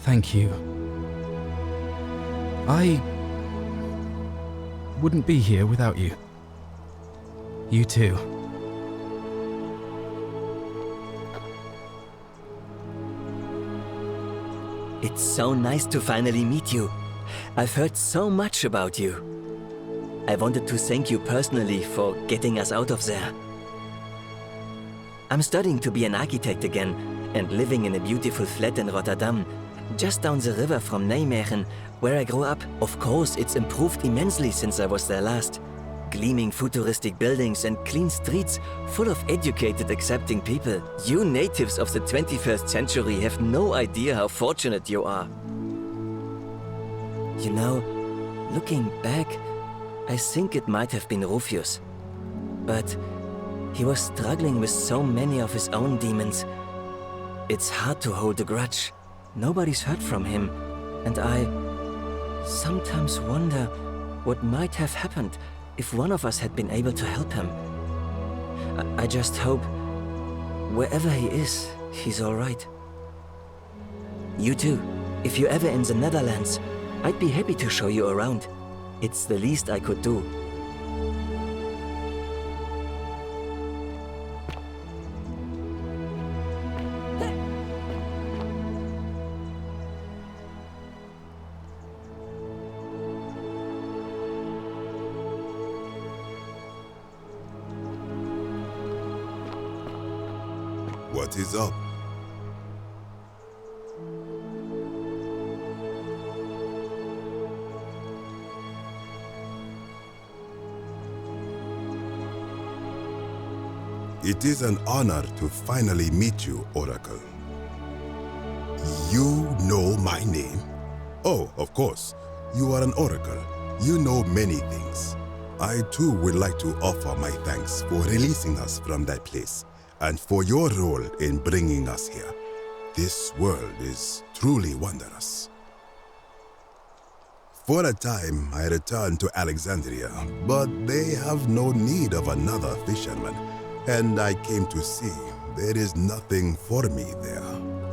Thank you. I wouldn't be here without you. You too. It's so nice to finally meet you. I've heard so much about you. I wanted to thank you personally for getting us out of there. I'm studying to be an architect again and living in a beautiful flat in Rotterdam, just down the river from Nijmegen, where I grew up. Of course, it's improved immensely since I was there last. Gleaming futuristic buildings and clean streets full of educated, accepting people. You natives of the 21st century have no idea how fortunate you are. You know, looking back, I think it might have been Rufius. But he was struggling with so many of his own demons. It's hard to hold a grudge. Nobody's heard from him, and I sometimes wonder what might have happened if one of us had been able to help him. I just hope, wherever he is, he's all right. You too. If you're ever in the Netherlands, I'd be happy to show you around. It's the least I could do. What is up? It is an honor to finally meet you, Oracle. You know my name? Oh, of course. You are an Oracle. You know many things. I too would like to offer my thanks for releasing us from that place, and for your role in bringing us here. This world is truly wondrous. For a time, I returned to Alexandria, but they have no need of another fisherman, and I came to see there is nothing for me there.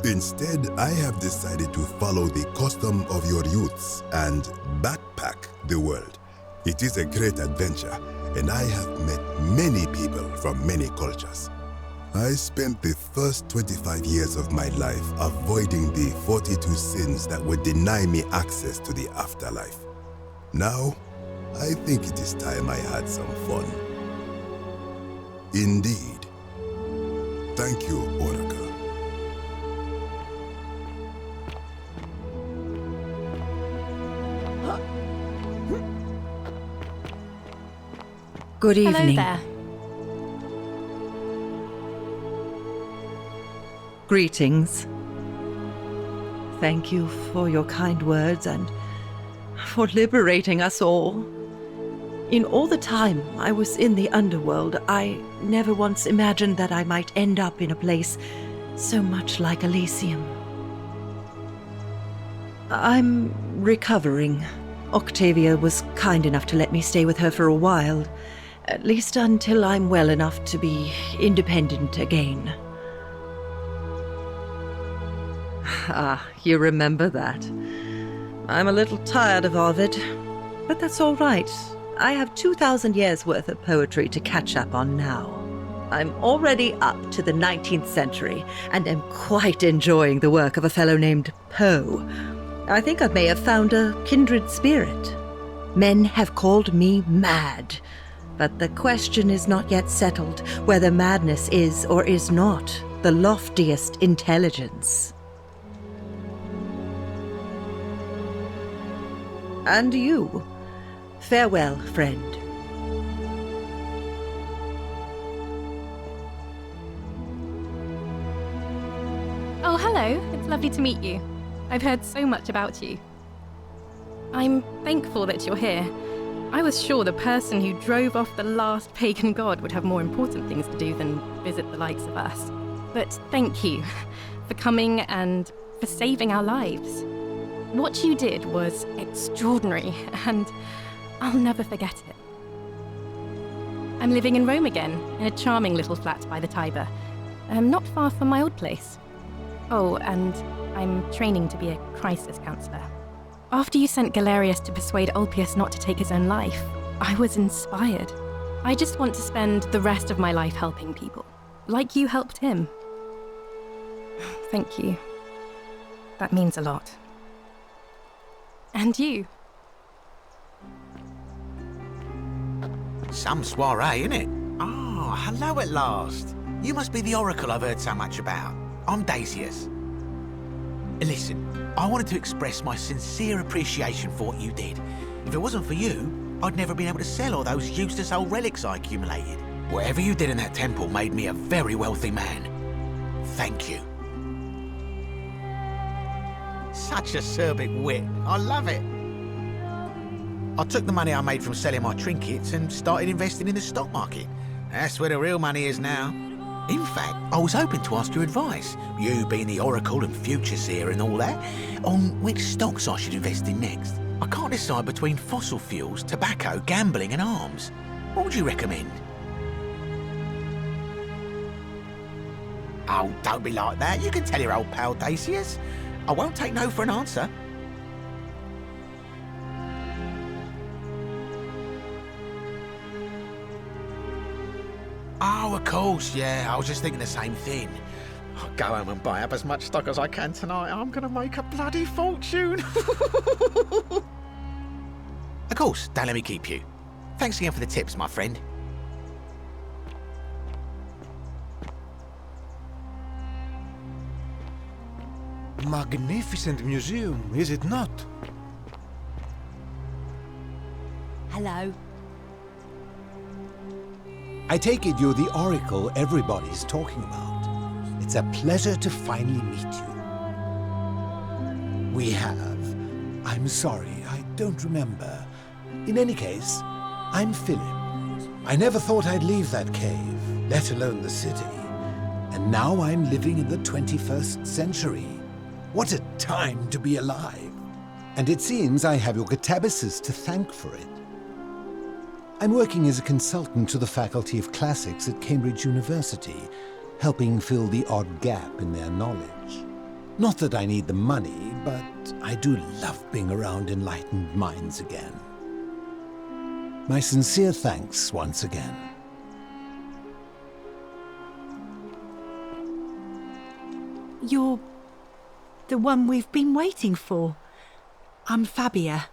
Instead, I have decided to follow the custom of your youths and backpack the world. It is a great adventure, and I have met many people from many cultures. I spent the first 25 years of my life avoiding the 42 sins that would deny me access to the afterlife. Now, I think it is time I had some fun. Indeed. Thank you, Oracle. Good evening. Hello there. Greetings. Thank you for your kind words and for liberating us all. In all the time I was in the underworld, I never once imagined that I might end up in a place so much like Elysium. I'm recovering. Octavia was kind enough to let me stay with her for a while, at least until I'm well enough to be independent again. Ah, you remember that. I'm a little tired of Ovid, but that's all right. I have 2,000 years' worth of poetry to catch up on now. I'm already up to the 19th century, and am quite enjoying the work of a fellow named Poe. I think I may have found a kindred spirit. Men have called me mad, but the question is not yet settled whether madness is or is not the loftiest intelligence. And you, farewell, friend. Oh, hello. It's lovely to meet you. I've heard so much about you. I'm thankful that you're here. I was sure the person who drove off the last pagan god would have more important things to do than visit the likes of us. But thank you for coming and for saving our lives. What you did was extraordinary, and I'll never forget it. I'm living in Rome again, in a charming little flat by the Tiber, not far from my old place. Oh, and I'm training to be a crisis counselor. After you sent Galerius to persuade Ulpius not to take his own life, I was inspired. I just want to spend the rest of my life helping people, like you helped him. Thank you. That means a lot. And you. Some soiree, innit? Oh, hello at last. You must be the oracle I've heard so much about. I'm Daisius. Listen, I wanted to express my sincere appreciation for what you did. If it wasn't for you, I'd never been able to sell all those useless old relics I accumulated. Whatever you did in that temple made me a very wealthy man. Thank you. Such a acerbic wit. I love it. I took the money I made from selling my trinkets and started investing in the stock market. That's where the real money is now. In fact, I was hoping to ask your advice, you being the oracle and future seer and all that, on which stocks I should invest in next. I can't decide between fossil fuels, tobacco, gambling and arms. What would you recommend? Oh, don't be like that. You can tell your old pal Dacius. I won't take no for an answer. Oh, of course, yeah. I was just thinking the same thing. I'll go home and buy up as much stock as I can tonight. I'm going to make a bloody fortune. Of course, don't let me keep you. Thanks again for the tips, my friend. Magnificent museum, is it not? Hello. I take it you're the oracle everybody's talking about. It's a pleasure to finally meet you. We have. I'm sorry, I don't remember. In any case, I'm Philip. I never thought I'd leave that cave, let alone the city. And now I'm living in the 21st century. What a time to be alive. And it seems I have your catabasis to thank for it. I'm working as a consultant to the Faculty of Classics at Cambridge University, helping fill the odd gap in their knowledge. Not that I need the money, but I do love being around enlightened minds again. My sincere thanks once again. You're the one we've been waiting for. I'm Fabia.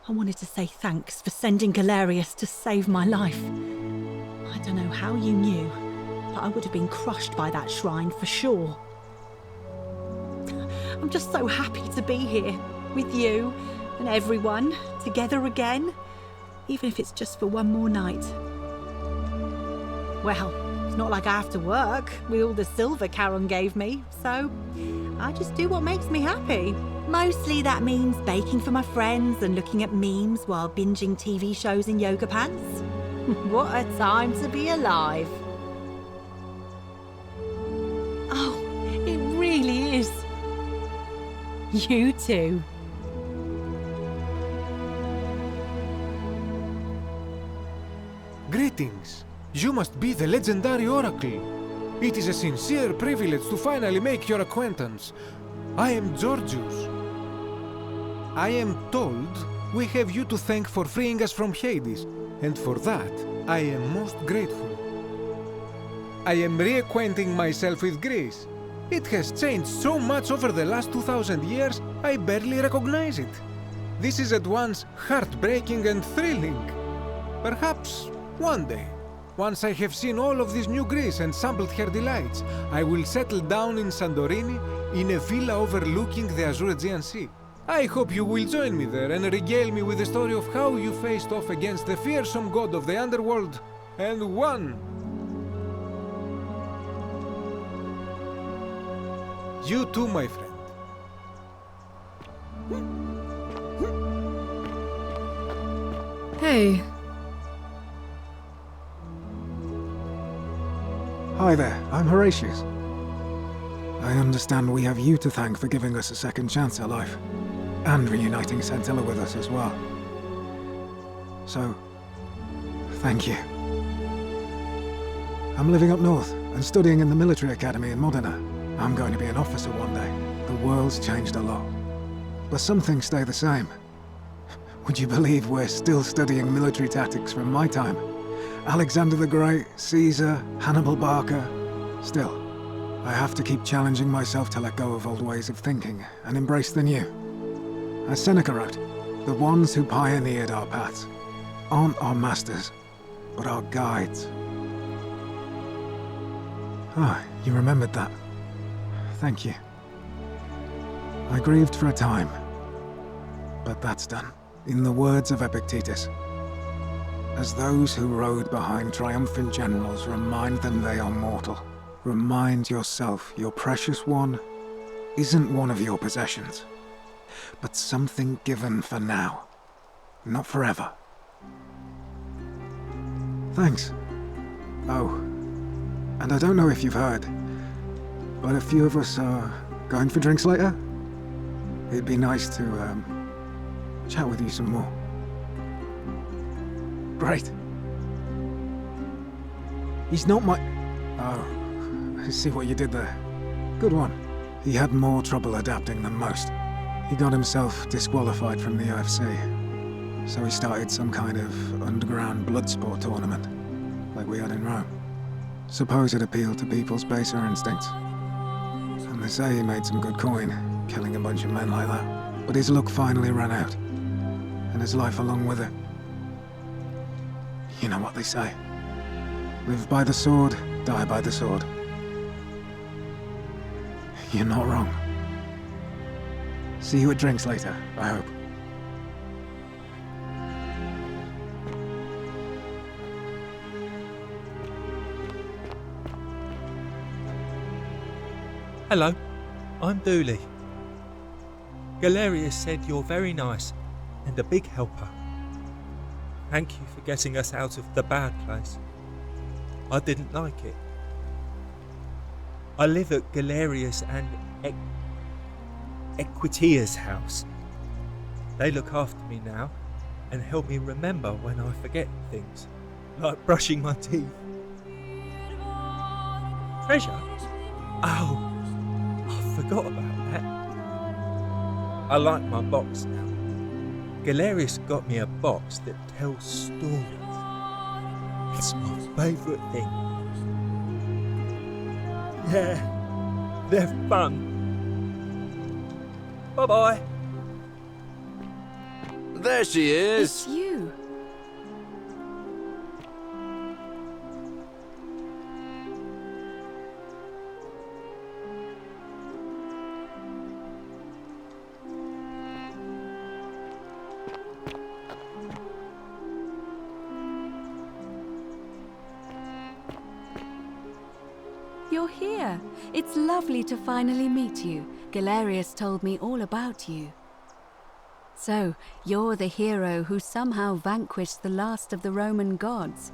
I wanted to say thanks for sending Galerius to save my life. I don't know how you knew, but I would have been crushed by that shrine for sure. I'm just so happy to be here with you and everyone together again. even if it's just for one more night. Well, it's not like I have to work with all the silver Charon gave me, so I just do what makes me happy. Mostly that means baking for my friends and looking at memes while binging TV shows in yoga pants. What a time to be alive. Oh, it really is. You too. Greetings. You must be the legendary Oracle. It is a sincere privilege to finally make your acquaintance. I am Georgius. I am told we have you to thank for freeing us from Hades, and for that I am most grateful. I am reacquainting myself with Greece. It has changed so much over the last 2,000 years, I barely recognize it. This is at once heartbreaking and thrilling. Perhaps one day, once I have seen all of this new Greece and sampled her delights, I will settle down in Santorini in a villa overlooking the Azure Aegean Sea. I hope you will join me there and regale me with the story of how you faced off against the fearsome god of the underworld and won. You too, my friend. Hey. Hi there, I'm Horatius. I understand we have you to thank for giving us a second chance at life, and reuniting Centilla with us as well. So, thank you. I'm living up north and studying in the military academy in Modena. I'm going to be an officer one day. The world's changed a lot, but some things stay the same. Would you believe we're still studying military tactics from my time? Alexander the Great, Caesar, Hannibal Barca. Still, I have to keep challenging myself to let go of old ways of thinking and embrace the new. As Seneca wrote, the ones who pioneered our paths aren't our masters, but our guides. Ah, you remembered that. Thank you. I grieved for a time, but that's done. In the words of Epictetus, as those who rode behind triumphant generals remind them they are mortal, remind yourself your precious one isn't one of your possessions, but something given for now, not forever. Thanks. Oh, and I don't know if you've heard, but a few of us are going for drinks later. It'd be nice to, chat with you some more. Great. He's not my... Oh, I see what you did there. Good one. He had more trouble adapting than most. He got himself disqualified from the UFC, so he started some kind of underground blood sport tournament, like we had in Rome. Suppose it appealed to people's baser instincts. And they say he made some good coin, killing a bunch of men like that. But his luck finally ran out, and his life along with it. You know what they say. Live by the sword, die by the sword. You're not wrong. See you at drinks later, I hope. Hello, I'm Dooley. Galerius said you're very nice and a big helper. Thank you for getting us out of the bad place. I didn't like it. I live at Galerius and Equitia's house. They look after me now and help me remember when I forget things, like brushing my teeth. Treasure? Oh, I forgot about that. I like my box now. Galerius got me a box that tells stories. It's my favourite thing. Yeah, they're fun. Bye-bye. There she is. It's you. here. It's lovely to finally meet you. Galerius told me all about you. So, you're the hero who somehow vanquished the last of the Roman gods.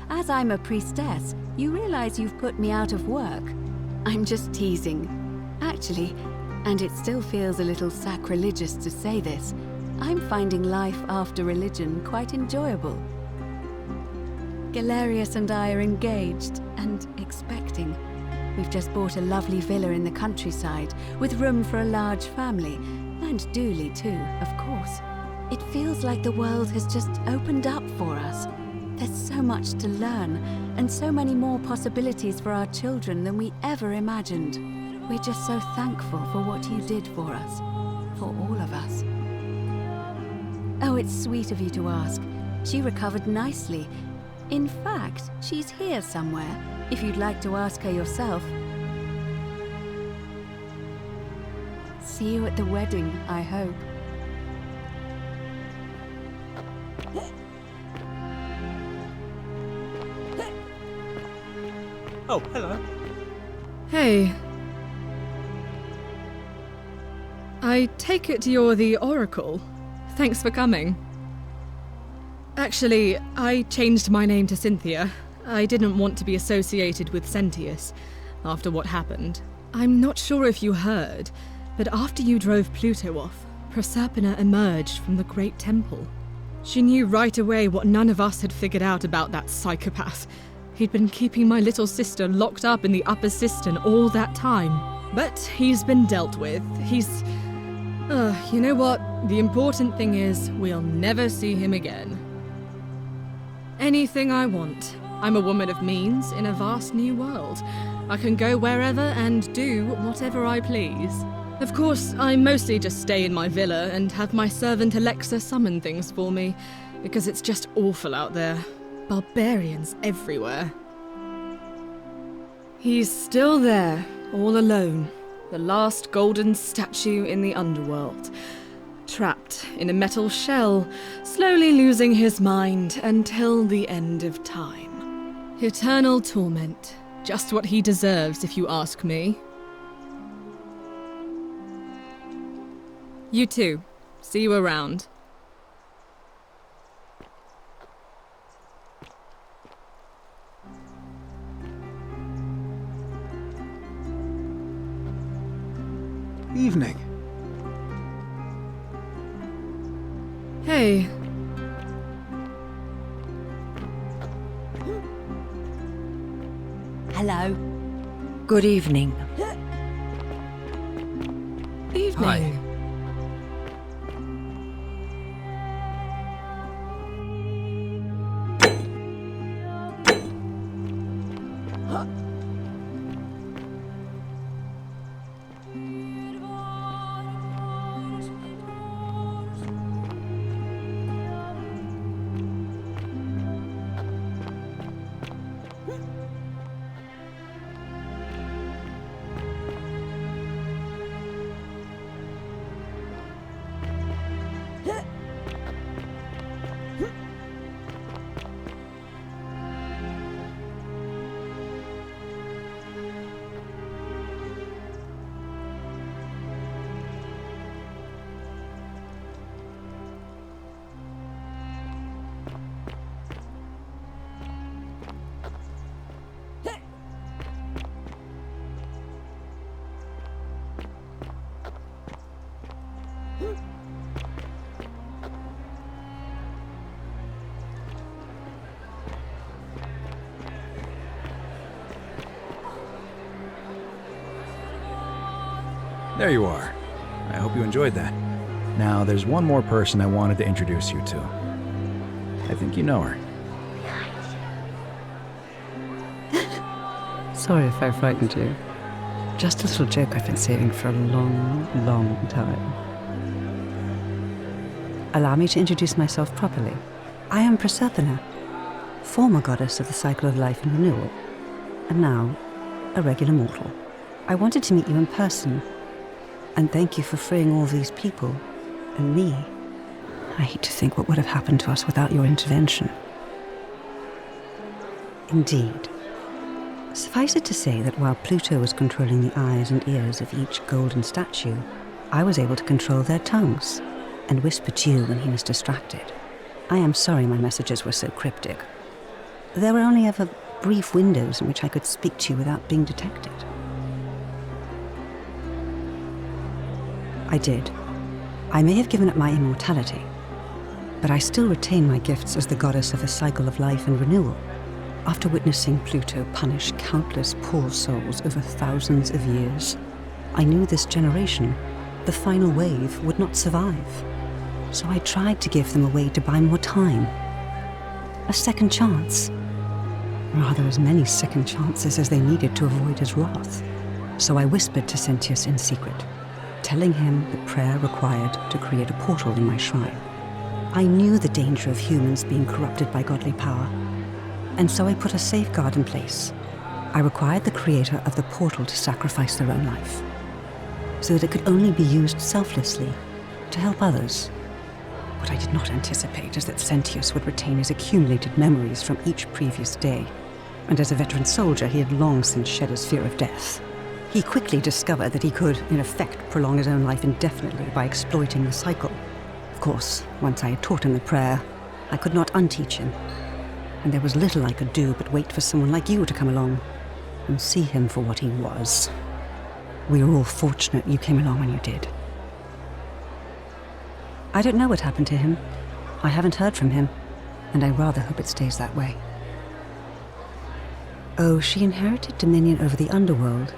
As I'm a priestess, you realize you've put me out of work. I'm just teasing. Actually, and it still feels a little sacrilegious to say this, I'm finding life after religion quite enjoyable. Galerius and I are engaged and expecting. We've just bought a lovely villa in the countryside with room for a large family, and Dooley too, of course. It feels like the world has just opened up for us. There's so much to learn, and so many more possibilities for our children than we ever imagined. We're just so thankful for what you did for us. For all of us. Oh, it's sweet of you to ask. She recovered nicely. In fact, she's here somewhere, if you'd like to ask her yourself. See you at the wedding, I hope. Oh, hello. Hey. I take it you're the Oracle. Thanks for coming. Actually, I changed my name to Cynthia. I didn't want to be associated with Sentius after what happened. I'm not sure if you heard, but after you drove Pluto off, Proserpina emerged from the Great Temple. She knew right away what none of us had figured out about that psychopath. He'd been keeping my little sister locked up in the upper cistern all that time. But he's been dealt with. He's... you know what? The important thing is, we'll never see him again. Anything I want. I'm a woman of means in a vast new world. I can go wherever and do whatever I please. Of course, I mostly just stay in my villa and have my servant Alexa summon things for me, because it's just awful out there. Barbarians everywhere. He's still there, all alone. The last golden statue in the underworld. Trapped in a metal shell, slowly losing his mind until the end of time. Eternal torment. Just what he deserves, if you ask me. You too. See you around. Evening. Hey. Hello. Good evening. Evening. Hi. There you are. I hope you enjoyed that. Now, there's one more person I wanted to introduce you to. I think you know her. Sorry if I frightened you. Just a little joke I've been saving for a long, long time. Allow me to introduce myself properly. I am Proserpina, former goddess of the cycle of life and renewal, and now a regular mortal. I wanted to meet you in person, and thank you for freeing all these people, and me. I hate to think what would have happened to us without your intervention. Indeed. Suffice it to say that while Pluto was controlling the eyes and ears of each golden statue, I was able to control their tongues and whisper to you when he was distracted. I am sorry my messages were so cryptic. There were only ever brief windows in which I could speak to you without being detected. I did. I may have given up my immortality, but I still retain my gifts as the goddess of the cycle of life and renewal. After witnessing Pluto punish countless poor souls over thousands of years, I knew this generation, the final wave, would not survive. So I tried to give them a way to buy more time. A second chance. Rather, as many second chances as they needed to avoid his wrath. So I whispered to Sentius in secret, telling him the prayer required to create a portal in my shrine. I knew the danger of humans being corrupted by godly power, and so I put a safeguard in place. I required the creator of the portal to sacrifice their own life, so that it could only be used selflessly to help others. What I did not anticipate is that Sentius would retain his accumulated memories from each previous day, and as a veteran soldier, he had long since shed his fear of death. He quickly discovered that he could, in effect, prolong his own life indefinitely by exploiting the cycle. Of course, once I had taught him the prayer, I could not unteach him, and there was little I could do but wait for someone like you to come along and see him for what he was. We were all fortunate you came along when you did. I don't know what happened to him. I haven't heard from him, and I rather hope it stays that way. Oh, she inherited dominion over the underworld.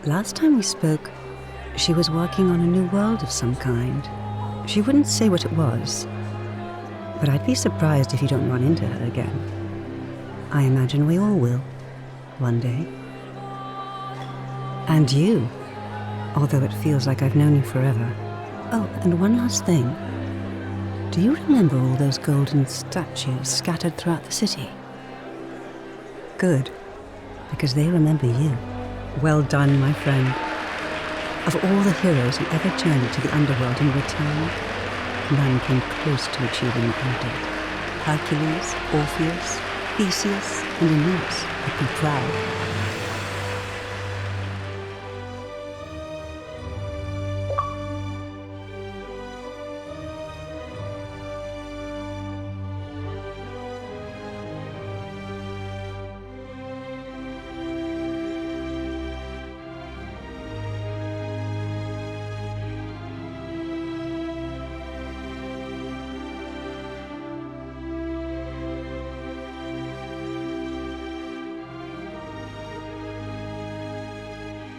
Last time we spoke, she was working on a new world of some kind. She wouldn't say what it was, but I'd be surprised if you don't run into her again. I imagine we all will, one day. And you, although it feels like I've known you forever. Oh, and one last thing. Do you remember all those golden statues scattered throughout the city? Good, because they remember you. Well done, my friend. Of all the heroes who ever journeyed to the underworld and returned, none came close to achieving what you did. Hercules, Orpheus, Theseus, and Aeneas would be proud.